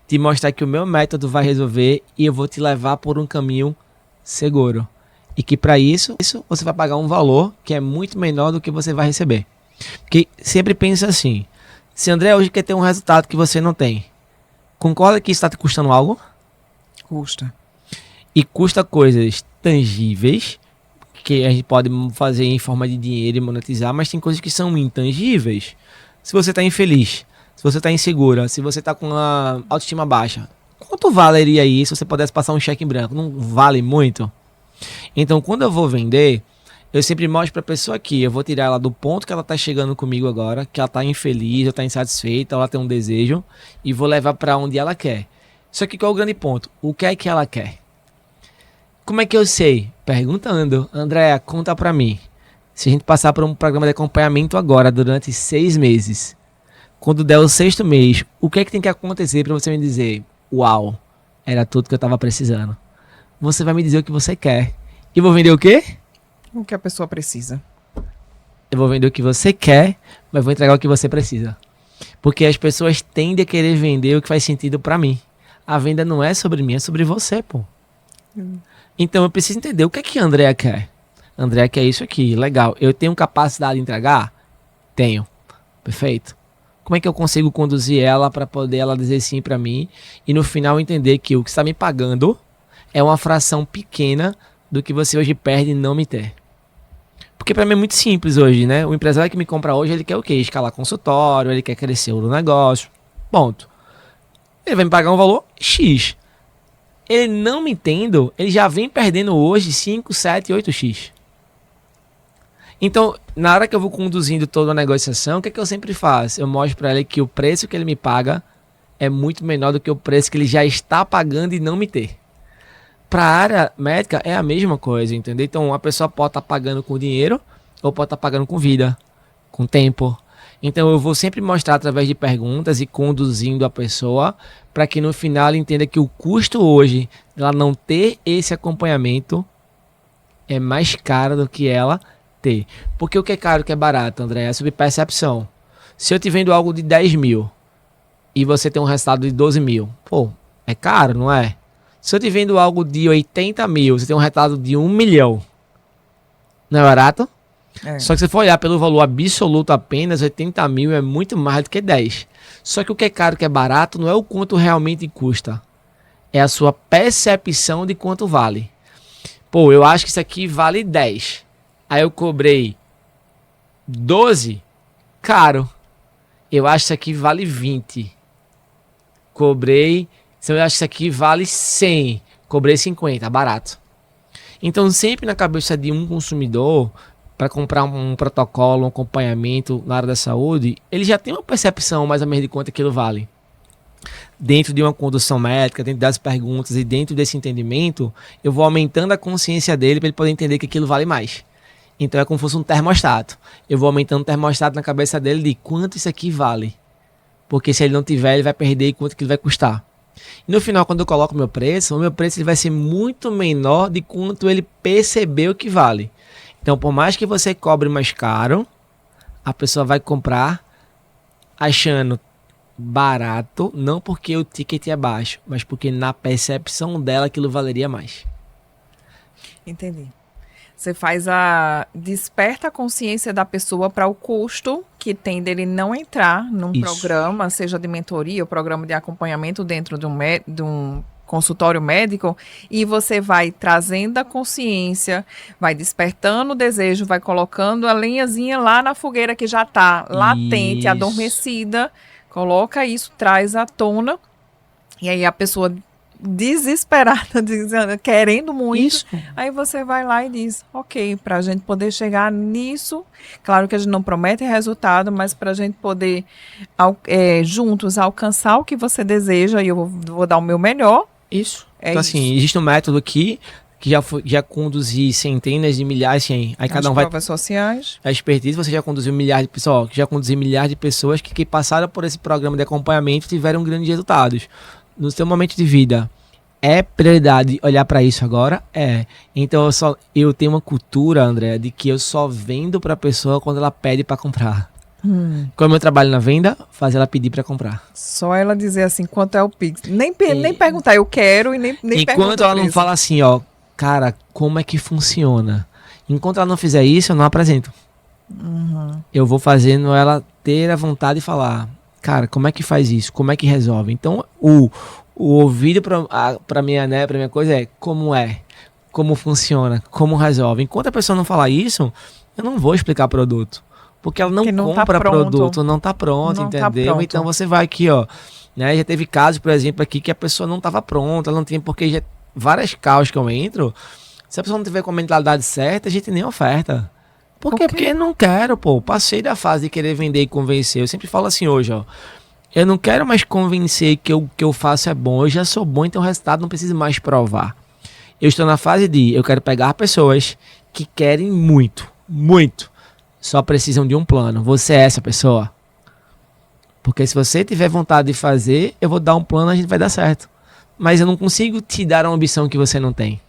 S1: te mostrar que o meu método vai resolver e eu vou te levar por um caminho seguro. E que para isso você vai pagar um valor que é muito menor do que você vai receber. Porque sempre pensa assim: se André hoje quer ter um resultado que você não tem, concorda que isso está te custando algo?
S2: Custa.
S1: E custa coisas tangíveis, que a gente pode fazer em forma de dinheiro e monetizar, mas tem coisas que são intangíveis. Se você está infeliz, se você está insegura, se você está com a autoestima baixa, quanto valeria isso se você pudesse passar um cheque em branco? Não vale muito? Então, quando eu vou vender, Eu sempre mostro pra pessoa aqui, eu vou tirar ela do ponto que ela tá chegando comigo agora, que ela tá infeliz, ela tá insatisfeita, ela tem um desejo, e vou levar pra onde ela quer. Só que qual é o grande ponto? O que é que ela quer? Como é que eu sei? Perguntando. Andréa, conta pra mim. Se a gente passar por um programa de acompanhamento agora, durante 6 meses, quando der o 6º mês, o que é que tem que acontecer pra você me dizer, uau, era tudo que eu tava precisando? Você vai me dizer o que você quer. E vou vender o quê?
S2: O que a pessoa precisa.
S1: Eu vou vender o que você quer, mas vou entregar o que você precisa. Porque as pessoas tendem a querer vender o que faz sentido pra mim. A venda não é sobre mim, é sobre você, pô. Então eu preciso entender o que é que a Andréa quer. A Andréa quer isso aqui, legal. Eu tenho capacidade de entregar? Tenho. Perfeito. Como é que eu consigo conduzir ela para poder ela dizer sim para mim e no final entender que o que está me pagando é uma fração pequena do que você hoje perde em não me ter? Porque para mim é muito simples hoje, né? O empresário que me compra hoje, ele quer o quê? Escalar consultório, ele quer crescer o negócio. Ponto. Ele vai me pagar um valor X. Ele não me entendo, ele já vem perdendo hoje 5, 7, 8x. Então, na hora que eu vou conduzindo toda a negociação, o que é que eu sempre faço? Eu mostro para ele que o preço que ele me paga é muito menor do que o preço que ele já está pagando e não me ter. Para a área médica é a mesma coisa, entendeu? Então, a pessoa pode estar pagando com dinheiro ou pode estar pagando com vida, com tempo. Então, eu vou sempre mostrar através de perguntas e conduzindo a pessoa para que no final ela entenda que o custo hoje ela não ter esse acompanhamento é mais caro do que ela ter. Porque o que é caro, o que é barato, André? É sobre percepção. Se eu te vendo algo de 10 mil e você tem um resultado de 12 mil, pô, é caro, não é? Se eu te vendo algo de 80 mil, você tem um resultado de 1 milhão, não é barato? É. Só que se você for olhar pelo valor absoluto apenas, 80 mil é muito mais do que 10. Só que o que é caro, o que é barato, não é o quanto realmente custa. É a sua percepção de quanto vale. Pô, eu acho que isso aqui vale 10. Aí eu cobrei 12, caro. Eu acho que isso aqui vale 20. Cobrei, eu acho que isso aqui vale 100. Cobrei 50, barato. Então sempre na cabeça de um consumidor, para comprar um protocolo, um acompanhamento na área da saúde, ele já tem uma percepção mais ou menos de quanto aquilo vale. Dentro de uma condução médica, dentro das perguntas e dentro desse entendimento, eu vou aumentando a consciência dele para ele poder entender que aquilo vale mais. Então é como se fosse um termostato. Eu vou aumentando o termostato na cabeça dele de quanto isso aqui vale. Porque se ele não tiver, ele vai perder e quanto que ele vai custar. E no final, quando eu coloco o meu preço ele vai ser muito menor de quanto ele percebeu que vale. Então, por mais que você cobre mais caro, a pessoa vai comprar achando barato, não porque o ticket é baixo, mas porque na percepção dela aquilo valeria mais.
S2: Entendi. Você desperta a consciência da pessoa para o custo que tem dele não entrar num programa, seja de mentoria ou programa de acompanhamento dentro de um consultório médico, e você vai trazendo a consciência, vai despertando o desejo, vai colocando a lenhazinha lá na fogueira que já está latente, adormecida, coloca isso, traz à tona, e aí a pessoa desesperada, querendo muito, aí você vai lá e diz, ok, para a gente poder chegar nisso, claro que a gente não promete resultado, mas para a gente poder juntos alcançar o que você deseja, e eu vou dar o meu melhor.
S1: Então assim, existe um método aqui que já conduzi centenas de milhares, aí cada um vai...
S2: provas sociais.
S1: A expertise, você já conduziu milhares de pessoas, milhares de pessoas que passaram por esse programa de acompanhamento e tiveram grandes resultados. No seu momento de vida, é prioridade olhar para isso agora? É. Então eu tenho uma cultura, André, de que eu só vendo para a pessoa quando ela pede para comprar. Qual é o meu trabalho na venda? Fazer ela pedir para comprar.
S2: Só ela dizer assim, quanto é o Pix. Nem perguntar, eu quero, e nem perguntar.
S1: Enquanto ela não fala assim, ó, cara, como é que funciona? Enquanto ela não fizer isso, eu não apresento. Eu vou fazendo ela ter a vontade de falar, cara, como é que faz isso? Como é que resolve? Então, o ouvido para minha coisa como funciona, como resolve. Enquanto a pessoa não falar isso, eu não vou explicar produto. Porque ela não compra produto, não tá pronto, entendeu? Então você vai aqui, ó, né? Já teve casos, por exemplo, aqui que a pessoa não estava pronta, ela não tinha, porque já várias causas que eu entro, Se a pessoa não tiver com a mentalidade certa, a gente nem oferta. Por quê?
S2: quê?
S1: Porque eu não quero, pô. Passei da fase de querer vender e convencer. Eu sempre falo assim hoje, ó. Eu não quero mais convencer que o que eu faço é bom. Eu já sou bom, então o resultado não precisa mais provar. Eu estou na fase de eu quero pegar pessoas que querem muito, muito. Só precisam de um plano. Você é essa pessoa? Porque se você tiver vontade de fazer, eu vou dar um plano e a gente vai dar certo. Mas eu não consigo te dar uma ambição que você não tem.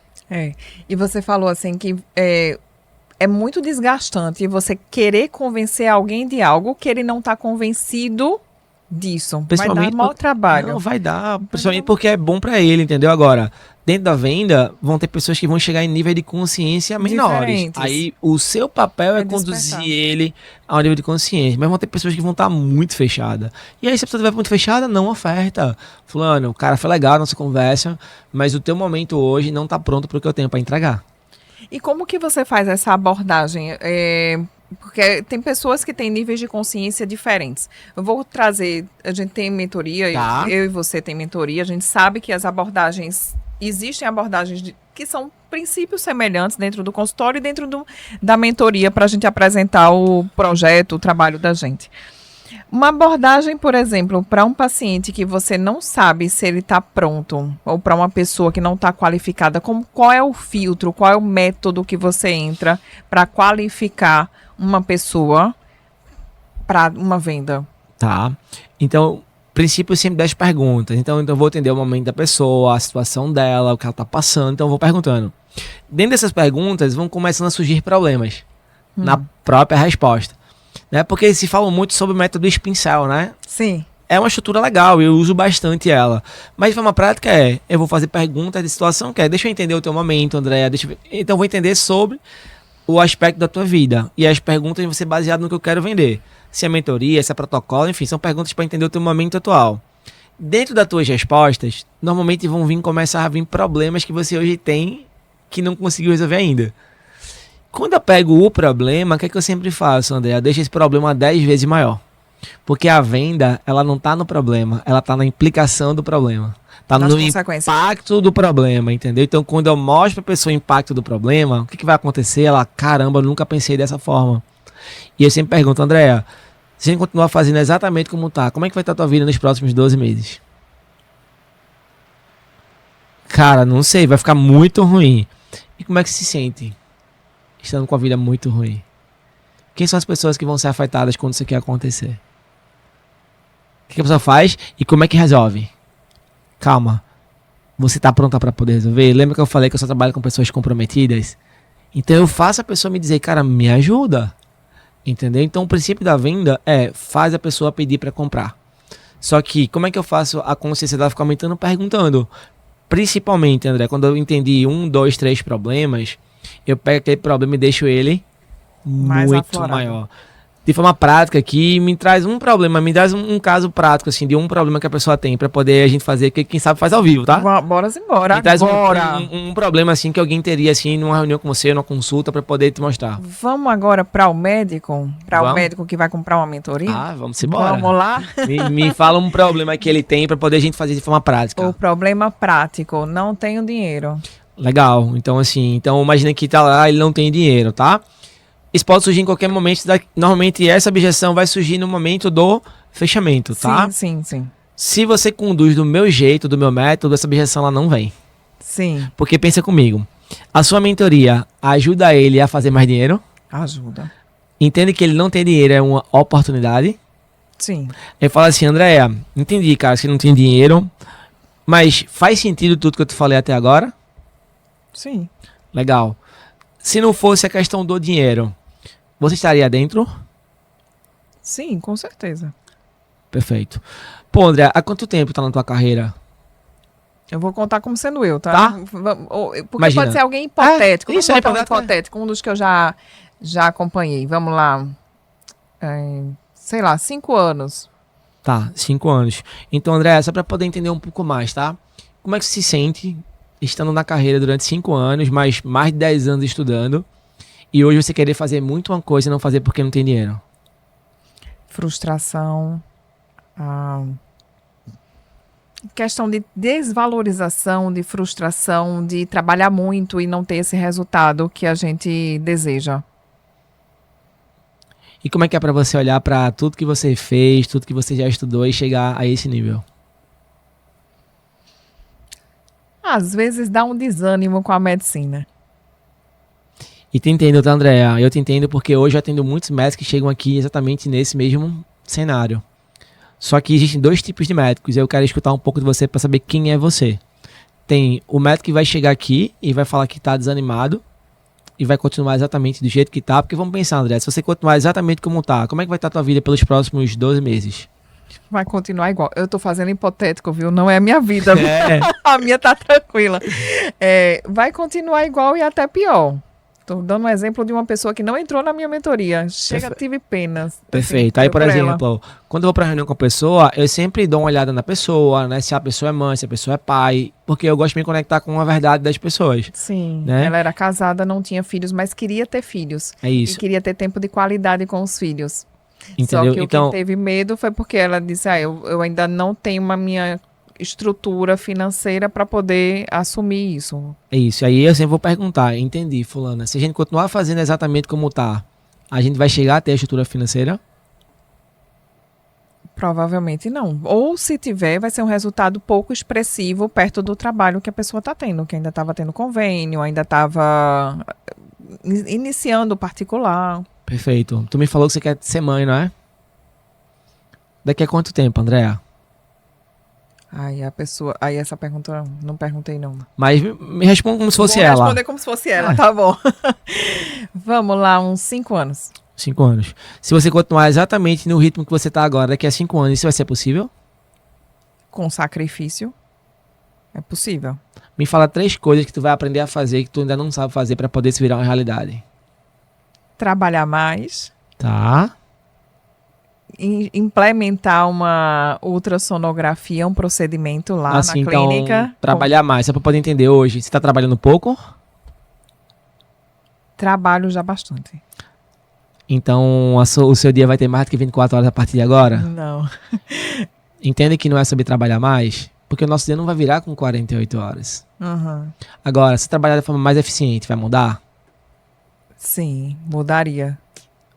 S2: E você falou assim que é muito desgastante você querer convencer alguém de algo que ele não está convencido disso. Vai dar mau trabalho.
S1: Não, vai dar. Principalmente porque é bom para ele, entendeu? Agora, dentro da venda, vão ter pessoas que vão chegar em nível de consciência menores.
S2: Diferentes.
S1: Aí, o seu papel é
S2: despertar.
S1: conduzir ele ao nível de consciência. Mas vão ter pessoas que vão estar muito fechadas. E aí, se a pessoa estiver muito fechada, não oferta. Fulano, o cara foi legal a nossa conversa, mas o teu momento hoje não está pronto para o que eu tenho para entregar.
S2: E como que você faz essa abordagem? Porque tem pessoas que têm níveis de consciência diferentes. Eu vou trazer, a gente tem mentoria,
S1: Tá.
S2: eu e você tem mentoria, a gente sabe que as abordagens, existem abordagens que são princípios semelhantes dentro do consultório e dentro da mentoria para a gente apresentar o projeto, o trabalho da gente. Uma abordagem, por exemplo, para um paciente que você não sabe se ele está pronto, ou para uma pessoa que não está qualificada, qual é o filtro, qual é o método que você entra para qualificar uma pessoa para uma venda?
S1: Tá. Então, princípio sempre 10 perguntas. Então eu vou entender o momento da pessoa, a situação dela, o que ela tá passando. Então eu vou perguntando. Dentro dessas perguntas vão começando a surgir problemas na própria resposta. Né? Porque se fala muito sobre o método Spincel, né?
S2: Sim.
S1: É uma estrutura legal, eu uso bastante ela. Mas de forma prática eu vou fazer perguntas de situação que deixa eu entender o teu momento, André. Então eu vou entender sobre o aspecto da tua vida. E as perguntas vão ser baseadas no que eu quero vender. Se é mentoria, se é protocolo, enfim, são perguntas para entender o teu momento atual. Dentro das tuas respostas, normalmente vão começar a vir problemas que você hoje tem que não conseguiu resolver ainda. Quando eu pego o problema, o que é que eu sempre faço, André? Eu deixo esse problema 10 vezes maior. Porque a venda, ela não está no problema, ela está na implicação do problema. Está no impacto do problema, entendeu? Então, quando eu mostro para a pessoa o impacto do problema, o que vai acontecer? Ela, caramba, eu nunca pensei dessa forma. E eu sempre pergunto, Andréa, se a gente continuar fazendo exatamente como tá, como é que vai estar a tua vida nos próximos 12 meses? Cara, não sei, vai ficar muito ruim. E como é que se sente estando com a vida muito ruim? Quem são as pessoas que vão ser afetadas quando isso aqui acontecer? O que a pessoa faz e como é que resolve? Calma. Você tá pronta para poder resolver? Lembra que eu falei que eu só trabalho com pessoas comprometidas? Então eu faço a pessoa me dizer, cara, me ajuda. Entendeu? Então o princípio da venda faz a pessoa pedir para comprar. Só que como é que eu faço a consciência dela ficar aumentando? Perguntando. Principalmente, André, quando eu entendi 1, 2, 3 problemas, eu pego aquele problema e deixo ele
S2: mais
S1: muito
S2: aflorado.
S1: maior. De forma prática aqui, me traz um problema, me traz um caso prático, assim, de um problema que a pessoa tem, pra poder a gente fazer, que quem sabe faz ao vivo, tá?
S2: Bora embora.
S1: Me traz um problema, assim, que alguém teria, assim, numa reunião com você, numa consulta, pra poder te mostrar.
S2: Vamos agora para o médico? Para o médico que vai comprar uma mentoria?
S1: Ah, vamos embora.
S2: Vamos lá?
S1: Me fala um problema que ele tem pra poder a gente fazer de forma prática.
S2: O problema prático, não tenho dinheiro.
S1: Legal, então assim, imagina que tá lá, ele não tem dinheiro, tá? Isso pode surgir em qualquer momento, normalmente essa objeção vai surgir no momento do fechamento, tá?
S2: Sim.
S1: Se você conduz do meu jeito, do meu método, essa objeção ela não vem.
S2: Sim.
S1: Porque pensa comigo, a sua mentoria ajuda ele a fazer mais dinheiro?
S2: Ajuda.
S1: Entende que ele não tem dinheiro, é uma oportunidade?
S2: Sim.
S1: Ele fala assim, Andréa, entendi, cara, que você não tem dinheiro, mas faz sentido tudo que eu te falei até agora?
S2: Sim.
S1: Legal. Se não fosse a questão do dinheiro, você estaria dentro?
S2: Sim, com certeza.
S1: Perfeito. Pô, André, há quanto tempo tá na tua carreira?
S2: Eu vou contar como sendo eu, tá?
S1: Tá.
S2: Porque
S1: Imagina.
S2: pode ser alguém hipotético.
S1: Isso
S2: Vamos
S1: é
S2: botar um hipotético, um dos que eu já acompanhei. Vamos lá. Sei lá, 5 anos.
S1: Tá, 5 anos. Então, André, só para poder entender um pouco mais, tá? Como é que você se sente estando na carreira durante 5 anos, mais de 10 anos estudando, e hoje você querer fazer muito uma coisa e não fazer porque não tem dinheiro?
S2: Frustração. questão de desvalorização, de frustração, de trabalhar muito e não ter esse resultado que a gente deseja.
S1: E como é que é pra você olhar pra tudo que você fez, tudo que você já estudou e chegar a esse nível?
S2: Às vezes dá um desânimo com a medicina.
S1: E te entendo, tá, Andréa? Eu te entendo porque hoje eu atendo muitos médicos que chegam aqui exatamente nesse mesmo cenário. Só que existem dois tipos de médicos e eu quero escutar um pouco de você para saber quem é você. Tem o médico que vai chegar aqui e vai falar que tá desanimado e vai continuar exatamente do jeito que tá, porque vamos pensar, André, se você continuar exatamente como tá, como é que vai estar a tua vida pelos próximos 12 meses?
S2: Vai continuar igual. Eu tô fazendo hipotético, viu? Não é a minha vida.
S1: É.
S2: A minha tá tranquila. Vai continuar igual e até pior. Tô dando um exemplo de uma pessoa que não entrou na minha mentoria. Tive pena.
S1: Perfeito.
S2: Assim,
S1: Aí, por
S2: por ela.
S1: exemplo, quando eu vou pra reunião com a pessoa, eu sempre dou uma olhada na pessoa, né? Se a pessoa é mãe, se a pessoa é pai, porque eu gosto de me conectar com a verdade das pessoas.
S2: Sim,
S1: Né?
S2: ela era casada, não tinha filhos, mas queria ter filhos.
S1: É isso.
S2: E queria ter tempo de qualidade com os filhos.
S1: Entendeu?
S2: Só que
S1: Então,
S2: o que teve medo foi porque ela disse, eu ainda não tenho uma minha estrutura financeira para poder assumir isso.
S1: é isso. Aí eu sempre vou perguntar, entendi, fulana, se a gente continuar fazendo exatamente como tá, a gente vai chegar a ter a estrutura financeira?
S2: Provavelmente não. Ou se tiver, vai ser um resultado pouco expressivo perto do trabalho que a pessoa está tendo, que ainda estava tendo convênio, ainda estava iniciando o particular.
S1: Perfeito. Tu me falou que você quer ser mãe, não é? Daqui a quanto tempo, Andréa?
S2: Aí essa pergunta eu não perguntei não.
S1: Mas me responda como se fosse
S2: Vou
S1: ela.
S2: responder como se fosse ela, tá bom. Vamos lá, uns 5 anos.
S1: 5 anos. Se você continuar exatamente no ritmo que você tá agora, daqui a 5 anos, isso vai ser possível?
S2: Com sacrifício, é possível.
S1: Me fala 3 coisas que tu vai aprender a fazer que tu ainda não sabe fazer pra poder se virar uma realidade.
S2: Trabalhar mais,
S1: Tá.
S2: implementar uma ultrassonografia, um procedimento lá
S1: Assim,
S2: na clínica.
S1: então, trabalhar mais. Só pra poder entender hoje, você tá trabalhando pouco?
S2: Trabalho já bastante.
S1: Então, o seu dia vai ter mais do que 24 horas a partir de agora?
S2: Não.
S1: Entende que não é sobre trabalhar mais? Porque o nosso dia não vai virar com 48 horas.
S2: Uhum.
S1: Agora, se trabalhar de forma mais eficiente, vai mudar?
S2: Sim, mudaria.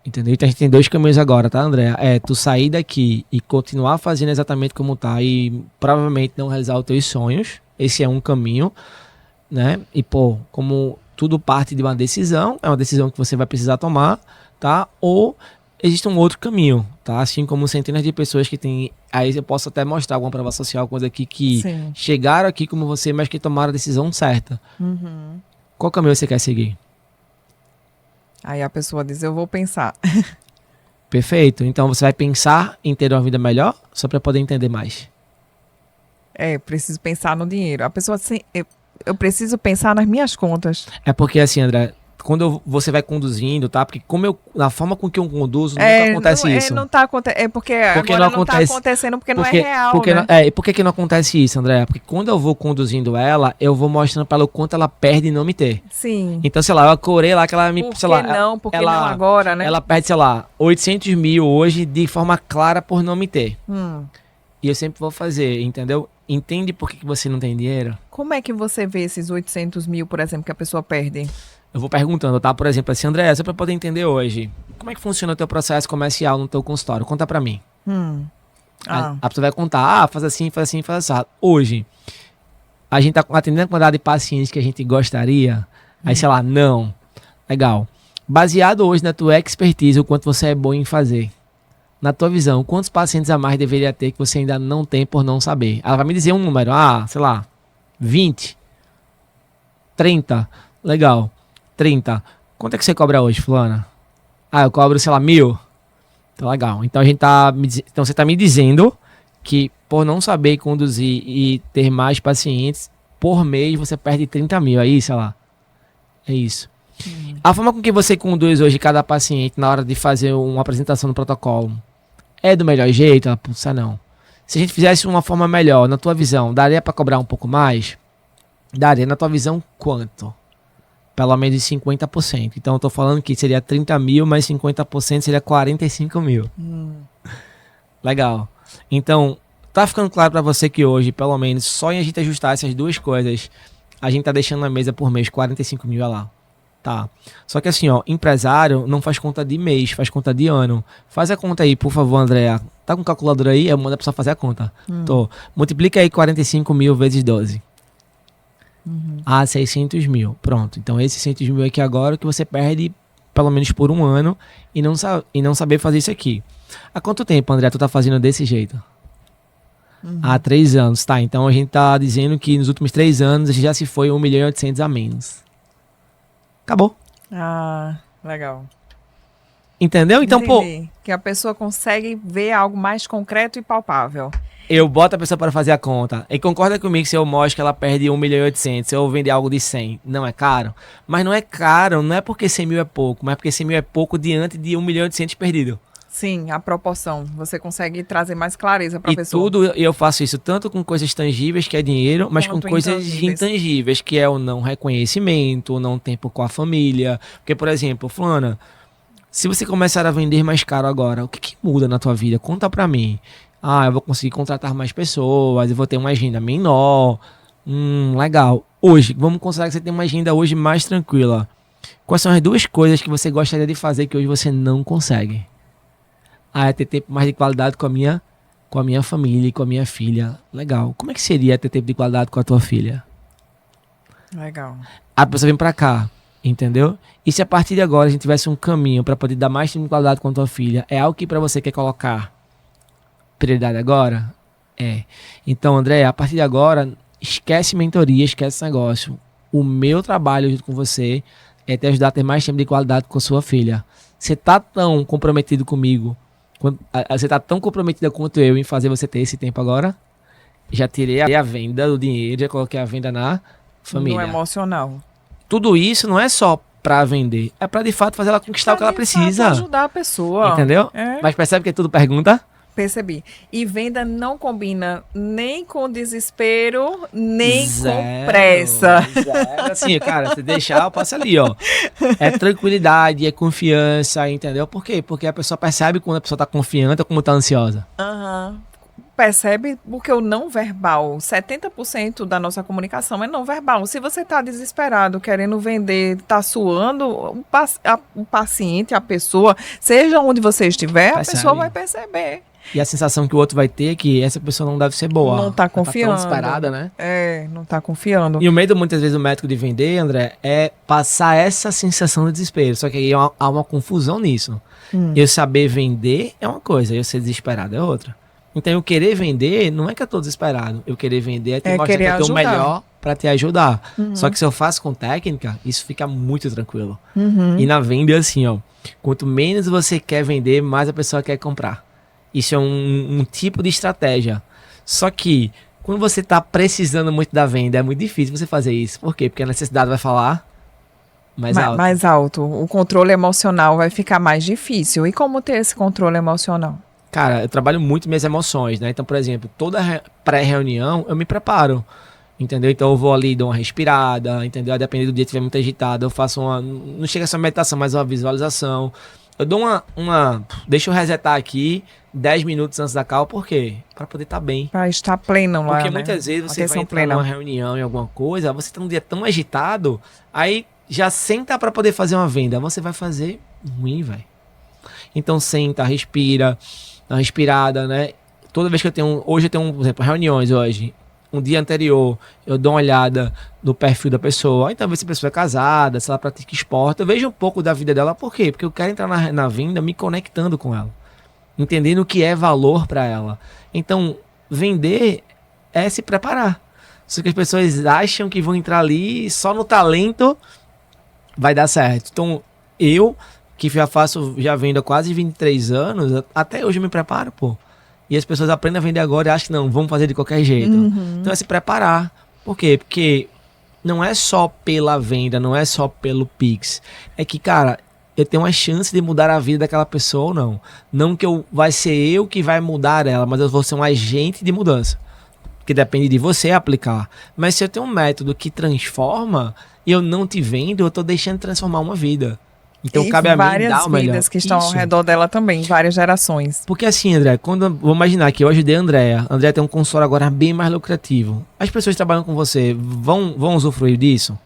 S1: Entendeu? Então a gente tem 2 caminhos agora, tá, André? É tu sair daqui e continuar fazendo exatamente como tá e provavelmente não realizar os teus sonhos. Esse é um caminho, né? E, pô, como tudo parte de uma decisão, é uma decisão que você vai precisar tomar, tá? Ou existe um outro caminho, tá? Assim como centenas de pessoas que tem... Aí eu posso até mostrar alguma prova social, coisa aqui que
S2: Sim.
S1: chegaram aqui como você, mas que tomaram a decisão certa.
S2: Uhum.
S1: Qual caminho você quer seguir?
S2: Aí a pessoa diz, eu vou pensar.
S1: Perfeito. Então você vai pensar em ter uma vida melhor só para poder entender mais.
S2: Preciso pensar no dinheiro. A pessoa assim, eu preciso pensar nas minhas contas.
S1: É porque assim, André, quando você vai conduzindo, tá? Porque na forma com que eu conduzo, nunca acontece isso.
S2: Não tá acontecendo. Porque agora
S1: não
S2: não tá
S1: acontece-
S2: acontecendo porque não é real, né?
S1: E por que não acontece isso, André? Porque quando eu vou conduzindo ela, eu vou mostrando para ela o quanto ela perde em não me ter.
S2: Sim.
S1: Então, sei lá, eu acorei lá que ela me...
S2: Por
S1: sei
S2: que
S1: lá,
S2: não? Por que
S1: ela-
S2: não agora, né?
S1: Ela perde, sei lá, 800 mil hoje de forma clara por não me ter. E eu sempre vou fazer, entendeu? Entende por que você não tem dinheiro?
S2: Como é que você vê esses 800 mil, por exemplo, que a pessoa perde?
S1: Eu vou perguntando, tá? Por exemplo, assim, André, só pra poder entender hoje, como é que funciona o teu processo comercial no teu consultório? Conta pra mim. A pessoa vai contar, faz assim, faz assim, faz assim. Hoje, a gente tá atendendo a quantidade de pacientes que a gente gostaria, aí sei lá, não. Legal. Baseado hoje na tua expertise, o quanto você é bom em fazer. Na tua visão, quantos pacientes a mais deveria ter que você ainda não tem por não saber? Ela vai me dizer um número, sei lá, 20, 30, legal, 30. Quanto é que você cobra hoje, fulana? Eu cobro, sei lá, 1.000. Tá legal. Então então você tá me dizendo que por não saber conduzir e ter mais pacientes, por mês você perde 30 mil, aí, sei lá. É isso. A forma com que você conduz hoje cada paciente na hora de fazer uma apresentação no protocolo é do melhor jeito? Não. Se a gente fizesse uma forma melhor, na tua visão, daria para cobrar um pouco mais? Daria. Na tua visão, quanto? Pelo menos 50%. Então eu tô falando que seria 30 mil, mais 50% seria 45 mil. Legal. Então, Tá ficando claro pra você que hoje, pelo menos, só em a gente ajustar essas duas coisas, a gente tá deixando na mesa por mês 45 mil, olha lá. Tá. Só que assim, ó, empresário não faz conta de mês, faz conta de ano. Faz a conta aí, por favor, Andréa. Tá com calculadora aí? Eu mando a pessoa fazer a conta. Tô. Multiplica aí 45 mil vezes 12. Ah, 600 mil. Pronto. Então, esses 600 mil aqui agora que você perde pelo menos por um ano e não saber fazer isso aqui. Há quanto tempo, André, tu tá fazendo desse jeito? Há 3 anos, tá? Então a gente tá dizendo que nos últimos 3 anos a gente já se foi 1.800.000 a menos. Acabou.
S2: Ah, legal.
S1: Entendeu? Então,
S2: Entendi. Que a pessoa consegue ver algo mais concreto e palpável.
S1: eu boto a pessoa para fazer a conta. E concorda comigo se eu mostro que ela perde 1.800.000, se eu vender algo de 100, não é caro? Mas não é caro, não é porque 100 mil é pouco, mas porque 100 mil é pouco diante de 1.800.000 perdido.
S2: Sim, a proporção. Você consegue trazer mais clareza para a pessoa.
S1: Tudo eu faço isso tanto com coisas tangíveis, que é dinheiro, mas com
S2: Quanto
S1: coisas
S2: intangíveis.
S1: intangíveis, que é o não reconhecimento, o não tempo com a família. Porque, por exemplo, fulana, se você começar a vender mais caro agora, o que muda na tua vida? Conta pra mim. Ah, eu vou conseguir contratar mais pessoas, eu vou ter uma agenda menor. Legal. Hoje, vamos considerar que você tem uma agenda hoje mais tranquila. Quais são as 2 coisas que você gostaria de fazer que hoje você não consegue? Ah, é ter tempo mais de qualidade com a minha família e com a minha filha. Legal. Como é que seria ter tempo de qualidade com a tua filha?
S2: Legal.
S1: A pessoa vem pra cá, entendeu? E se a partir de agora a gente tivesse um caminho pra poder dar mais tempo de qualidade com a tua filha, é algo que pra você quer colocar prioridade agora? É. Então, André, a partir de agora, esquece mentoria, esquece esse negócio. O meu trabalho junto com você é te ajudar a ter mais tempo de qualidade com a sua filha. Você tá tão comprometido comigo, você tá tão comprometida quanto eu em fazer você ter esse tempo agora? Já tirei a venda do dinheiro, já coloquei a venda na família.
S2: No emocional.
S1: Tudo isso não é só pra vender, é pra de fato fazer ela conquistar o que ela precisa.
S2: Ajudar a pessoa.
S1: Entendeu?
S2: É.
S1: Mas percebe que é tudo pergunta?
S2: Percebi. E venda não combina nem com desespero, nem com pressa.
S1: Zero. Assim, cara, se deixar, eu passo ali, ó. É tranquilidade, é confiança, entendeu? Por quê? Porque a pessoa percebe quando a pessoa tá confiante ou como tá ansiosa.
S2: Aham. Percebe? Porque o não verbal, 70% da nossa comunicação é não verbal. Se você está desesperado, querendo vender, está suando, o paciente, a pessoa, seja onde você estiver,
S1: Percebe.
S2: a pessoa vai perceber.
S1: E a sensação que o outro vai ter é que essa pessoa não deve ser boa.
S2: Não tá
S1: Ela
S2: confiando.
S1: Tá tão desesperada, né?
S2: É, não está confiando.
S1: E o medo, muitas vezes, do médico de vender, André, é passar essa sensação de desespero. Só que aí há uma confusão nisso. Eu saber vender é uma coisa, eu ser desesperado é outra. Então, eu querer vender não é que eu tô desesperado. Eu querer vender é te mostrar que eu tenho o melhor para te ajudar. Só que se eu faço com técnica, isso fica muito tranquilo. E na venda é assim, ó. Quanto menos você quer vender, mais a pessoa quer comprar. Isso é um tipo de estratégia. Só que, quando você tá precisando muito da venda, é muito difícil você fazer isso. Por quê? Porque a necessidade vai falar mais alto.
S2: Mais alto. O controle emocional vai ficar mais difícil. E como ter esse controle emocional?
S1: Cara, eu trabalho muito minhas emoções, né? Então, por exemplo, toda pré-reunião eu me preparo, entendeu? Então eu vou ali, dou uma respirada, entendeu? Dependendo do dia que estiver muito agitado, eu faço não chega a ser uma meditação, mas uma visualização. Eu dou deixa eu resetar aqui 10 minutos antes da call, por quê? Pra poder estar bem.
S2: Para estar pleno lá,
S1: Porque
S2: né?
S1: muitas vezes você
S2: Atenção
S1: vai entrar
S2: plena.
S1: numa reunião, em alguma coisa, você tá num dia tão agitado, aí já senta pra poder fazer uma venda, você vai fazer ruim, velho. Então senta, respira, dá uma respirada, né? Toda vez que hoje eu tenho, por exemplo, reuniões hoje, um dia anterior, eu dou uma olhada no perfil da pessoa, então ver se a pessoa é casada, se ela pratica esporte, eu vejo um pouco da vida dela, por quê? Porque eu quero entrar na venda me conectando com ela, entendendo o que é valor para ela. Então, vender é se preparar. Só que as pessoas acham que vão entrar ali só no talento vai dar certo. Então, eu, que já vendo há quase 23 anos, até hoje eu me preparo, pô. E as pessoas aprendem a vender agora e acham que não, vamos fazer de qualquer jeito. Então é se preparar. Por quê? Porque não é só pela venda, não é só pelo Pix. É que, cara, eu tenho uma chance de mudar a vida daquela pessoa ou não. Não que vai ser eu que vai mudar ela, mas eu vou ser um agente de mudança. Que depende de você aplicar. Mas se eu tenho um método que transforma e eu não te vendo, eu tô deixando de transformar uma vida. Então
S2: e
S1: cabe a mim
S2: várias
S1: dar o melhor.
S2: vidas que estão ao
S1: Isso.
S2: redor dela também, várias gerações.
S1: Porque assim, André, vou imaginar que eu ajudei a Andréa. A Andréa tem um consultório agora bem mais lucrativo. As pessoas que trabalham com você vão usufruir disso?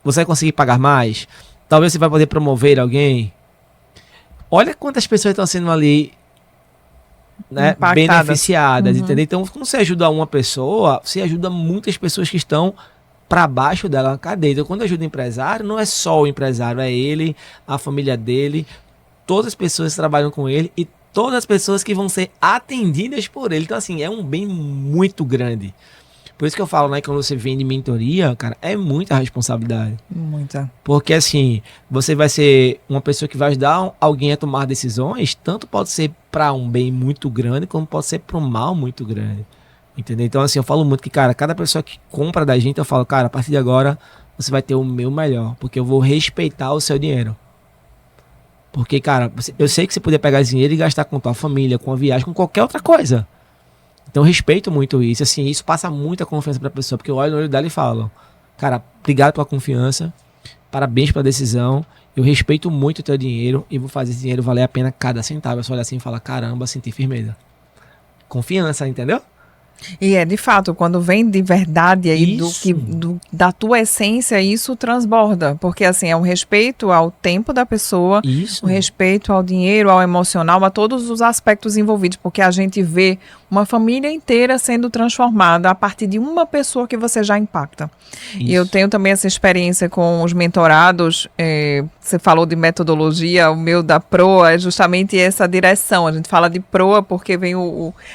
S1: Você vai conseguir pagar mais? Talvez você vai poder promover alguém? Olha quantas pessoas estão sendo ali, né,
S2: Impactadas.
S1: beneficiadas, entendeu? Então, quando você ajuda uma pessoa, você ajuda muitas pessoas que estão para baixo dela na cadeia. Então, quando ajuda o empresário, não é só o empresário, é ele, a família dele, todas as pessoas que trabalham com ele e todas as pessoas que vão ser atendidas por ele. Então, assim, é um bem muito grande. Por isso que eu falo, né, que quando você vende mentoria, cara, é muita responsabilidade.
S2: Muita.
S1: Porque, assim, você vai ser uma pessoa que vai ajudar alguém a tomar decisões, tanto pode ser para um bem muito grande, como pode ser para um mal muito grande. Entendeu? Então, assim, eu falo muito que, cara, cada pessoa que compra da gente, eu falo, cara, a partir de agora, você vai ter o meu melhor, porque eu vou respeitar o seu dinheiro. Porque, cara, eu sei que você podia pegar esse dinheiro e gastar com tua família, com a viagem, com qualquer outra coisa. Então, eu respeito muito isso. Assim, isso passa muita confiança pra pessoa, porque eu olho no olho dela e falo, cara, obrigado pela confiança, parabéns pela decisão, eu respeito muito o teu dinheiro e vou fazer esse dinheiro valer a pena cada centavo. Eu só olho assim e falo, caramba, senti firmeza. Confiança, entendeu?
S2: E é de fato, quando vem de verdade aí
S1: Isso.
S2: da tua essência, isso transborda. Porque assim, é um respeito ao tempo da pessoa,
S1: Isso.
S2: um respeito ao dinheiro, ao emocional, a todos os aspectos envolvidos. Porque a gente vê uma família inteira sendo transformada a partir de uma pessoa que você já impacta. E eu tenho também essa experiência com os mentorados. Você falou de metodologia, o meu da proa é justamente essa direção. A gente fala de proa porque vem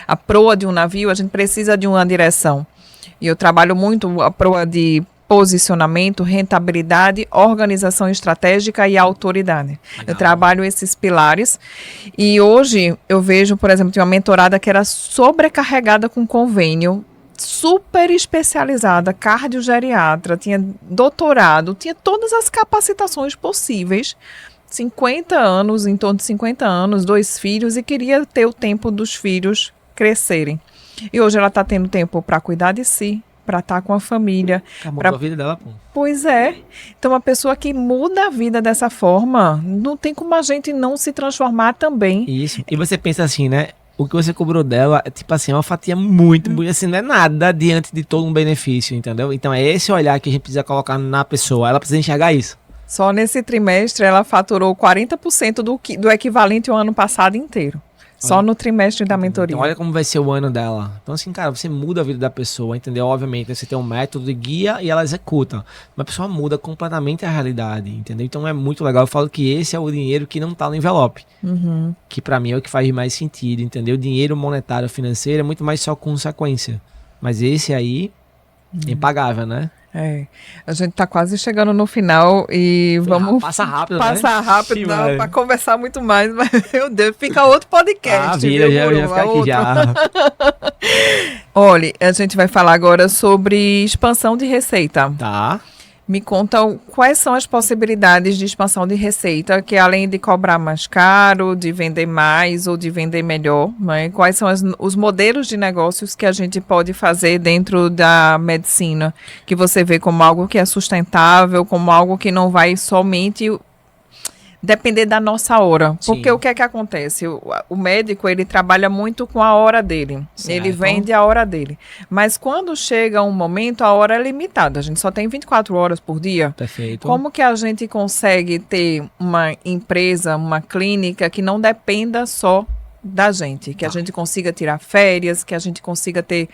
S2: a proa de um navio, a gente precisa de uma direção. E eu trabalho muito a proa de posicionamento, rentabilidade, organização estratégica e autoridade.
S1: Legal.
S2: Eu trabalho esses pilares. E hoje eu vejo, por exemplo, tinha uma mentorada que era sobrecarregada com convênio, super especializada, cardiogeriatra, tinha doutorado, tinha todas as capacitações possíveis, 50 anos, em torno de 50 anos, 2 filhos, e queria ter o tempo dos filhos crescerem. E hoje ela está tendo tempo para cuidar de si, para estar com a família.
S1: Acabou a vida dela, pô.
S2: Pois é. Então, uma pessoa que muda a vida dessa forma, não tem como a gente não se transformar também.
S1: Isso. E você pensa assim, né? O que você cobrou dela é tipo assim, é uma fatia muito, assim, não é nada diante de todo um benefício, entendeu? Então é esse olhar que a gente precisa colocar na pessoa. Ela precisa enxergar isso.
S2: Só nesse trimestre ela faturou 40% do equivalente ao ano passado inteiro. Só no trimestre da mentoria.
S1: Então olha como vai ser o ano dela. Então assim, cara, você muda a vida da pessoa, entendeu? Obviamente, você tem um método de guia e ela executa. Mas a pessoa muda completamente a realidade, entendeu? Então é muito legal. Eu falo que esse é o dinheiro que não tá no envelope. Que pra mim é o que faz mais sentido, entendeu? O dinheiro monetário financeiro é muito mais só consequência. Mas esse aí é impagável, né?
S2: É, a gente tá quase chegando no final e vamos
S1: Passa rápido,
S2: passar
S1: né?
S2: rápido, dá pra conversar muito mais, mas meu Deus, fica outro podcast.
S1: Vida,
S2: viu,
S1: já
S2: Guru?
S1: ficar aqui
S2: Outro.
S1: já.
S2: Olha, a gente vai falar agora sobre expansão de receita.
S1: Tá.
S2: Me conta quais são as possibilidades de expansão de receita, que além de cobrar mais caro, de vender mais ou de vender melhor, né? Quais são os modelos de negócios que a gente pode fazer dentro da medicina, que você vê como algo que é sustentável, como algo que não vai somente depender da nossa hora.
S1: Sim.
S2: Porque o que é que acontece? O médico, ele trabalha muito com a hora dele.
S1: Certo.
S2: Ele vende a hora dele. Mas quando chega um momento, a hora é limitada. A gente só tem 24 horas por dia.
S1: Perfeito.
S2: Como que a gente consegue ter uma empresa, uma clínica que não dependa só da gente? Que a gente consiga tirar férias, que a gente consiga ter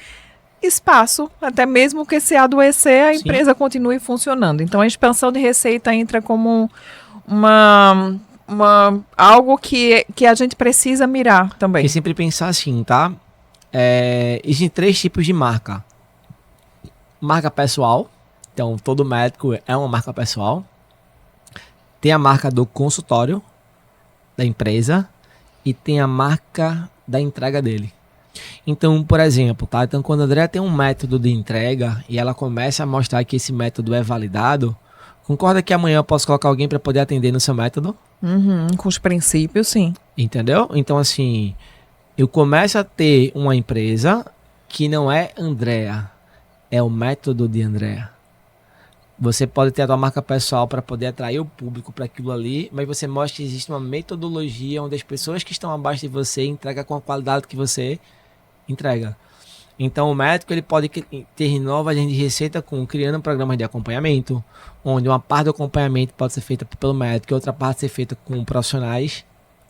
S2: espaço, até mesmo que se adoecer, a empresa continue funcionando. Então, a expansão de receita entra como algo que a gente precisa mirar também.
S1: E sempre pensar assim, tá? Existem 3 tipos de marca. Marca pessoal. Então, todo médico é uma marca pessoal. Tem a marca do consultório, da empresa. E tem a marca da entrega dele. Então, por exemplo, tá? Então, quando a Andrea tem um método de entrega e ela começa a mostrar que esse método é validado, concorda que amanhã eu posso colocar alguém para poder atender no seu método?
S2: Com os princípios, sim.
S1: Entendeu? Então, assim, eu começo a ter uma empresa que não é Andrea, é o método de Andrea. Você pode ter a tua marca pessoal para poder atrair o público para aquilo ali, mas você mostra que existe uma metodologia onde as pessoas que estão abaixo de você entregam com a qualidade que você entrega. Então o médico ele pode ter novas linhas de receita criando programas de acompanhamento, onde uma parte do acompanhamento pode ser feita pelo médico e outra parte ser feita com profissionais,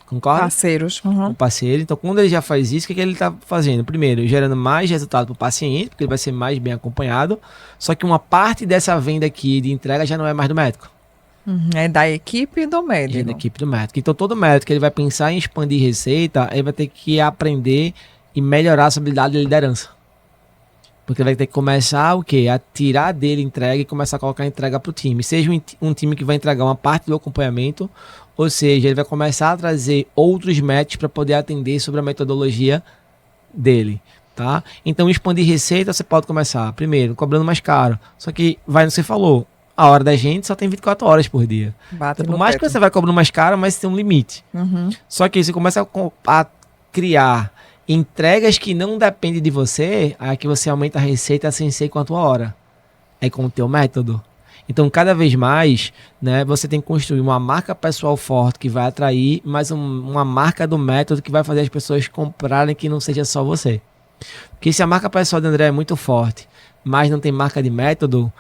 S1: concorda?
S2: Parceiros.
S1: Com parceiro. Então quando ele já faz isso, o que ele está fazendo? Primeiro, gerando mais resultado para o paciente, porque ele vai ser mais bem acompanhado, só que uma parte dessa venda aqui de entrega já não é mais do médico.
S2: É da equipe do médico.
S1: É da equipe do médico. Então todo médico ele vai pensar em expandir receita, ele vai ter que aprender e melhorar a sua habilidade de liderança. Porque ele vai ter que começar o quê? A tirar dele entrega e começar a colocar entrega para o time. Seja um time que vai entregar uma parte do acompanhamento, ou seja, ele vai começar a trazer outros médicos para poder atender sobre a metodologia dele, tá? Então, expandir receita, você pode começar, primeiro, cobrando mais caro. Só que, você falou, a hora da gente só tem 24 horas por dia.
S2: Bate
S1: Então,
S2: no
S1: por mais
S2: teto.
S1: que você vai cobrando mais caro, mas tem um limite. Só que você começa a criar entregas que não dependem de você, aí que você aumenta a receita sem ser quanto a hora. É com o teu método. Então, cada vez mais, né, você tem que construir uma marca pessoal forte que vai atrair, mas uma marca do método que vai fazer as pessoas comprarem que não seja só você. Porque se a marca pessoal do André é muito forte, mas não tem marca de método,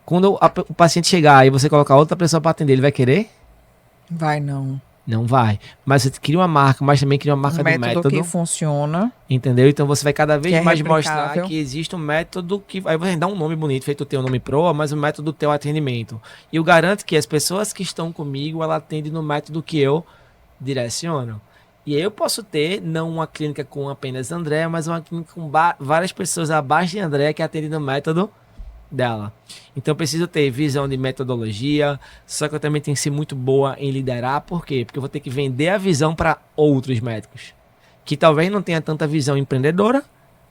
S1: quando o paciente chegar e você colocar outra pessoa para atender, ele vai querer?
S2: Vai não.
S1: Não vai. Mas você cria uma marca, mas também cria uma marca do
S2: método que
S1: método.
S2: funciona.
S1: Entendeu? Então você vai cada vez
S2: Que é
S1: mais
S2: replicável.
S1: mostrar que existe um método que... Aí você dá um nome bonito, feito o teu nome proa, mas o método do teu atendimento. E eu garanto que as pessoas que estão comigo, ela atendem no método que eu direciono. E aí eu posso ter, não uma clínica com apenas André, mas uma clínica com várias pessoas abaixo de André que atendem no método dela. Então eu preciso ter visão de metodologia, só que eu também tenho que ser muito boa em liderar. Por quê? Porque eu vou ter que vender a visão para outros médicos que talvez não tenha tanta visão empreendedora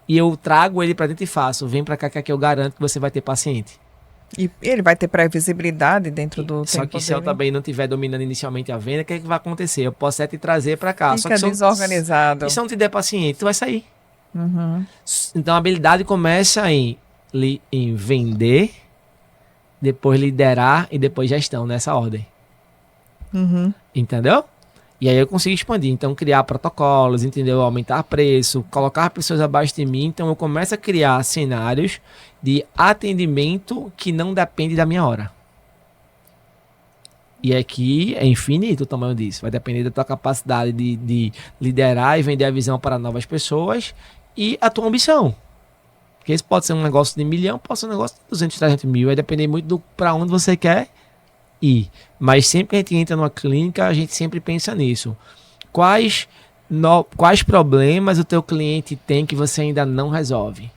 S1: e eu trago ele para dentro e faço, vem para cá que eu garanto que você vai ter paciente.
S2: E ele vai ter previsibilidade dentro do
S1: Só
S2: tempo
S1: que se eu
S2: dele.
S1: também não estiver dominando inicialmente a venda, o que é que vai acontecer? Eu posso até te trazer para cá. Só
S2: Fica
S1: que
S2: desorganizado.
S1: E se eu não te der paciente, tu vai sair. Então a habilidade começa em vender, depois liderar e depois gestão, nessa ordem. Entendeu? E aí eu consigo expandir. Então criar protocolos, entendeu? Aumentar preço, colocar pessoas abaixo de mim. Então eu começo a criar cenários de atendimento que não depende da minha hora. E aqui é infinito o tamanho disso. Vai depender da tua capacidade de liderar e vender a visão para novas pessoas e a tua ambição. Porque isso pode ser um negócio de 1 milhão, pode ser um negócio de 200, 300 mil. Vai depender muito do para onde você quer ir. Mas sempre que a gente entra numa clínica, a gente sempre pensa nisso. Quais problemas o teu cliente tem que você ainda não resolve?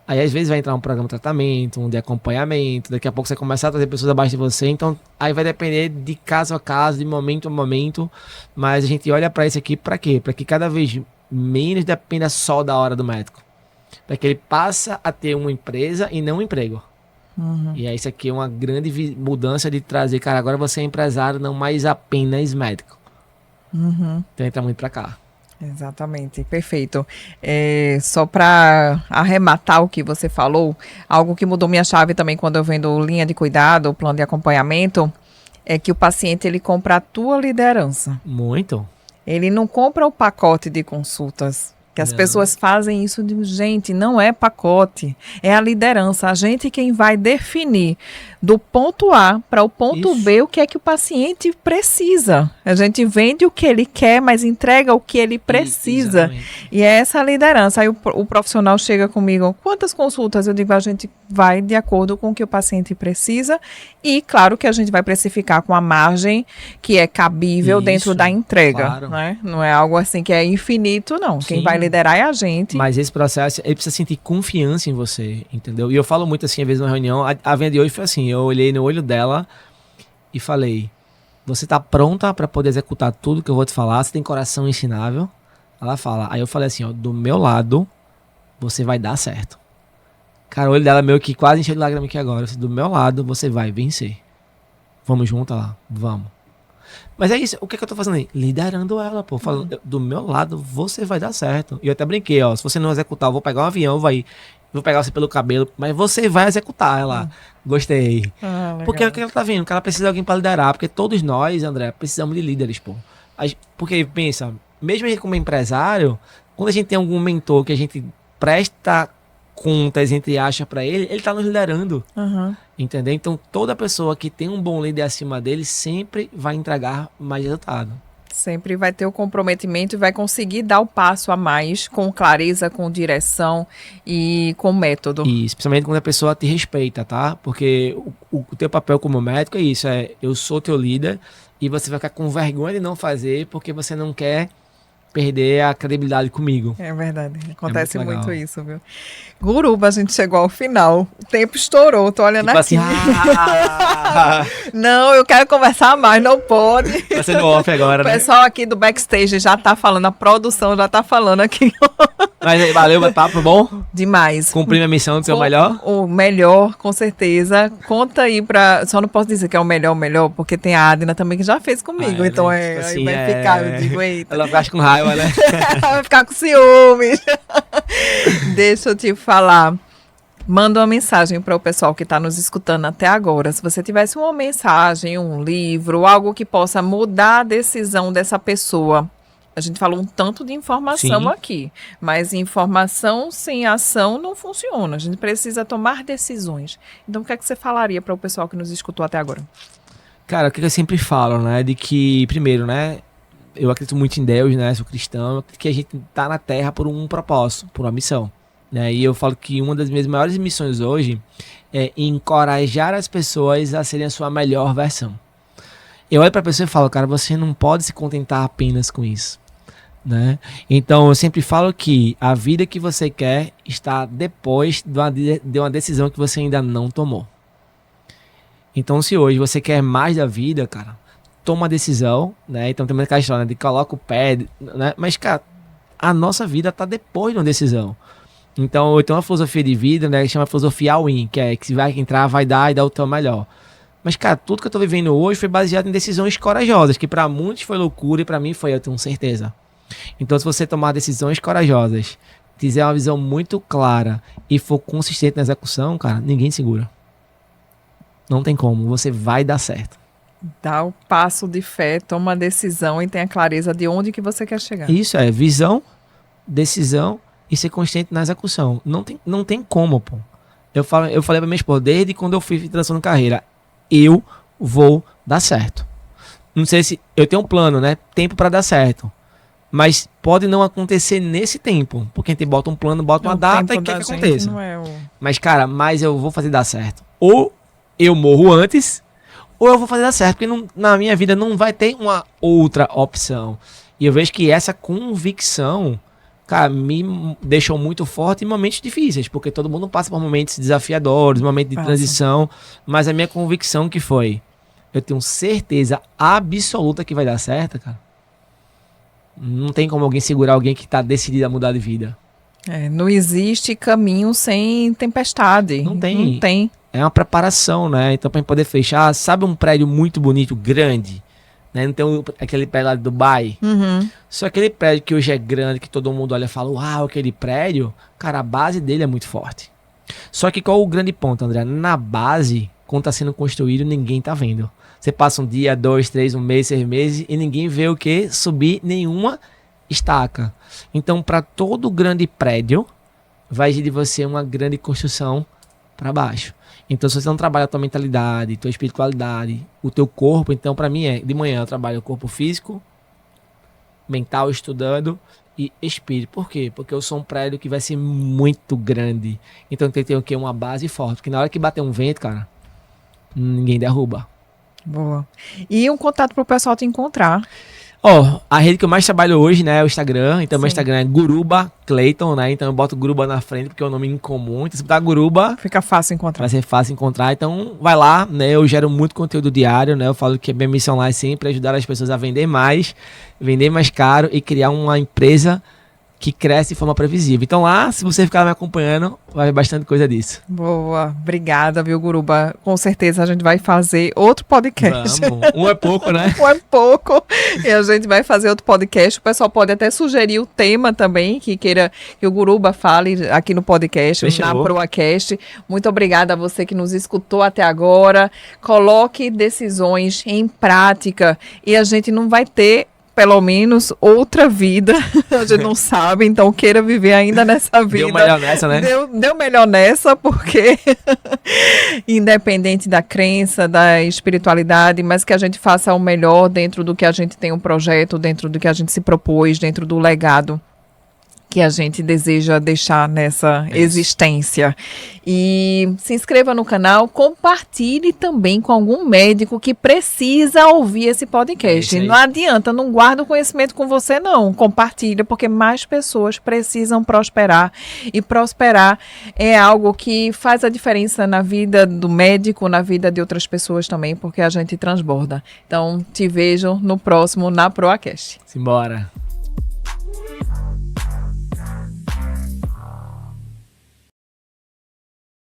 S1: Aí às vezes vai entrar um programa de tratamento, um de acompanhamento, daqui a pouco você vai começar a trazer pessoas abaixo de você, então aí vai depender de caso a caso, de momento a momento, mas a gente olha para isso aqui para quê? Para que cada vez menos dependa só da hora do médico. Para que ele passe a ter uma empresa e não um emprego. E aí isso aqui é uma grande mudança de trazer, cara, agora você é empresário, não mais apenas médico. Então entra muito para cá.
S2: Exatamente, perfeito. Só para arrematar o que você falou, algo que mudou minha chave também quando eu vendo linha de cuidado, plano de acompanhamento, é que o paciente ele compra a tua liderança.
S1: Muito.
S2: Ele não compra o pacote de consultas. Que as pessoas fazem isso de gente, não é pacote, é a liderança. A gente quem vai definir do ponto A para o ponto B o que é que o paciente precisa. A gente vende o que ele quer, mas entrega o que ele precisa. E é essa a liderança. Aí o profissional chega comigo, quantas consultas? Eu digo, a gente vai de acordo com o que o paciente precisa e claro que a gente vai precificar com a margem que é cabível dentro da entrega.
S1: Claro.
S2: Né? Não é algo assim que é infinito, não.
S1: Sim.
S2: Quem vai liderar é a gente.
S1: Mas esse processo, ele precisa sentir confiança em você, entendeu? E eu falo muito assim, às vezes, numa reunião, a venda de hoje foi assim, eu olhei no olho dela e falei, você tá pronta para poder executar tudo que eu vou te falar? Você tem coração ensinável? Ela fala. Aí eu falei assim, ó, do meu lado, você vai dar certo. Cara, o olho dela meio que quase encheu de lágrima aqui agora. Do meu lado, você vai vencer. Vamos junto lá? Vamos. Mas é isso, o que é que eu tô fazendo aí? Liderando ela, pô. Falando, do meu lado, você vai dar certo. E eu até brinquei, ó. Se você não executar, eu vou pegar um avião, vou pegar você pelo cabelo, mas você vai executar ela. Gostei. Porque é o que ela tá vendo, que ela precisa de alguém para liderar, porque todos nós, André, precisamos de líderes, pô. Porque, pensa, mesmo a gente como empresário, quando a gente tem algum mentor que a gente presta contas, entre aspas, para ele tá nos liderando. Entendeu? Então, toda pessoa que tem um bom líder acima dele sempre vai entregar mais resultado.
S2: Sempre vai ter o comprometimento e vai conseguir dar o passo a mais com clareza, com direção e com método.
S1: E especialmente quando a pessoa te respeita, tá? Porque o teu papel como médico é isso, eu sou teu líder e você vai ficar com vergonha de não fazer porque você não quer perder a credibilidade comigo.
S2: É verdade, acontece muito
S1: legal.
S2: isso, viu? Guruba, a gente chegou ao final, o tempo estourou, tô olhando
S1: Tipo
S2: aqui.
S1: assim,
S2: Não, eu quero conversar mais, não pode.
S1: tá sendo off agora,
S2: O
S1: né?
S2: pessoal aqui do backstage já tá falando, a produção já tá falando aqui.
S1: Mas aí, valeu, papo bom?
S2: Demais.
S1: Cumpri minha missão do seu melhor?
S2: O melhor, com certeza. Conta aí pra... Só não posso dizer que é o melhor, porque tem a Adna também que já fez comigo. Então
S1: né? Tipo
S2: aí
S1: assim,
S2: vai ficar, eu digo, eita.
S1: Ela fica com raiva, né?
S2: Vai ficar com ciúmes. Deixa eu te falar. Manda uma mensagem para o pessoal que está nos escutando até agora. Se você tivesse uma mensagem, um livro, algo que possa mudar a decisão dessa pessoa. A gente falou um tanto de informação
S1: Sim.
S2: aqui, mas informação sem ação não funciona. A gente precisa tomar decisões. Então, o que é que você falaria para o pessoal que nos escutou até agora?
S1: Cara, o que eu sempre falo, né? De que, primeiro, né? Eu acredito muito em Deus, né? Sou cristão. Que a gente tá na Terra por um propósito, por uma missão. Né? E eu falo que uma das minhas maiores missões hoje é encorajar as pessoas a serem a sua melhor versão. Eu olho pra pessoa e falo, cara, você não pode se contentar apenas com isso. Né? Então eu sempre falo que a vida que você quer está depois de uma decisão que você ainda não tomou. Então se hoje você quer mais da vida, cara, toma uma decisão, né? Então tem aquela história, né, de coloca o pé, né? Mas cara, a nossa vida está depois de uma decisão. Então eu tenho uma filosofia de vida, né, que chama filosofia all-in, que é que se vai entrar, vai dar e dar o teu melhor. Mas cara, tudo que eu tô vivendo hoje foi baseado em decisões corajosas, que para muitos foi loucura e para mim foi, eu tenho certeza. Então, se você tomar decisões corajosas, tiver uma visão muito clara e for consistente na execução, cara, ninguém segura. Não tem como, você vai dar certo.
S2: Dá o passo de fé, toma a decisão e tenha clareza de onde que você quer chegar.
S1: Isso é visão, decisão e ser consistente na execução. Não tem como, pô. Eu falei pra minha esposa, desde quando eu fui transição de carreira, eu vou dar certo. Não sei se eu tenho um plano, né? Tempo pra dar certo. Mas pode não acontecer nesse tempo. Porque a gente bota um plano, bota uma data e quer que aconteça. Mas, cara, eu vou fazer dar certo. Ou eu morro antes, ou eu vou fazer dar certo. Porque na minha vida não vai ter uma outra opção. E eu vejo que essa convicção, cara, me deixou muito forte em momentos difíceis. Porque todo mundo passa por momentos desafiadores, momentos de transição. Mas a minha convicção que foi, eu tenho certeza absoluta que vai dar certo, cara. Não tem como alguém segurar alguém que está decidido a mudar de vida.
S2: Não existe caminho sem tempestade.
S1: Não tem.
S2: Não tem.
S1: É uma preparação, né? Então, para poder fechar, sabe um prédio muito bonito, grande? Né? Não tem aquele prédio lá de Dubai?
S2: Uhum.
S1: Só aquele prédio que hoje é grande, que todo mundo olha e fala, uau, aquele prédio, cara, a base dele é muito forte. Só que qual o grande ponto, André? Na base, quando está sendo construído, ninguém está vendo. Você passa um dia, 2, 3, um mês, 6 meses e ninguém vê o que? Subir nenhuma estaca. Então, para todo grande prédio, vai exigir de você uma grande construção para baixo. Então, se você não trabalha a tua mentalidade, tua espiritualidade, o teu corpo, então, para mim, de manhã eu trabalho o corpo físico, mental, estudando e espírito. Por quê? Porque eu sou um prédio que vai ser muito grande. Então, tem que ter o quê? Uma base forte. Porque na hora que bater um vento, cara, ninguém derruba.
S2: Boa. E um contato para o pessoal te encontrar.
S1: A rede que eu mais trabalho hoje, né, é o Instagram. Então, meu
S2: Sim.
S1: Instagram é Guruba Clayton, né? Então, eu boto Guruba na frente porque é um nome incomum. Então, se botar Guruba,
S2: Fica fácil encontrar.
S1: vai ser fácil encontrar. Então, vai lá, né? Eu gero muito conteúdo diário, né? Eu falo que a minha missão lá é sempre ajudar as pessoas a vender mais caro e criar uma empresa que cresce de forma previsível. Então lá, se você ficar me acompanhando, vai ver bastante coisa disso.
S2: Boa, obrigada, viu, Guruba? Com certeza a gente vai fazer outro podcast.
S1: Vamos. Um é pouco, né?
S2: Um é pouco. E a gente vai fazer outro podcast. O pessoal pode até sugerir o tema também, que queira que o Guruba fale aqui no podcast,
S1: Fechou.
S2: na ProAcast. Muito obrigada a você que nos escutou até agora. Coloque decisões em prática e a gente não vai ter pelo menos outra vida, a gente não sabe, então queira viver ainda nessa vida.
S1: Deu melhor nessa, né?
S2: Deu melhor nessa, porque independente da crença, da espiritualidade, mas que a gente faça o melhor dentro do que a gente tem um projeto, dentro do que a gente se propôs, dentro do legado que a gente deseja deixar nessa existência. E se inscreva no canal, compartilhe também com algum médico que precisa ouvir esse podcast. Não adianta, não guarda o conhecimento com você, não. Compartilha, porque mais pessoas precisam prosperar. E prosperar é algo que faz a diferença na vida do médico, na vida de outras pessoas também, porque a gente transborda. Então, te vejo no próximo, na ProAcast.
S1: Simbora.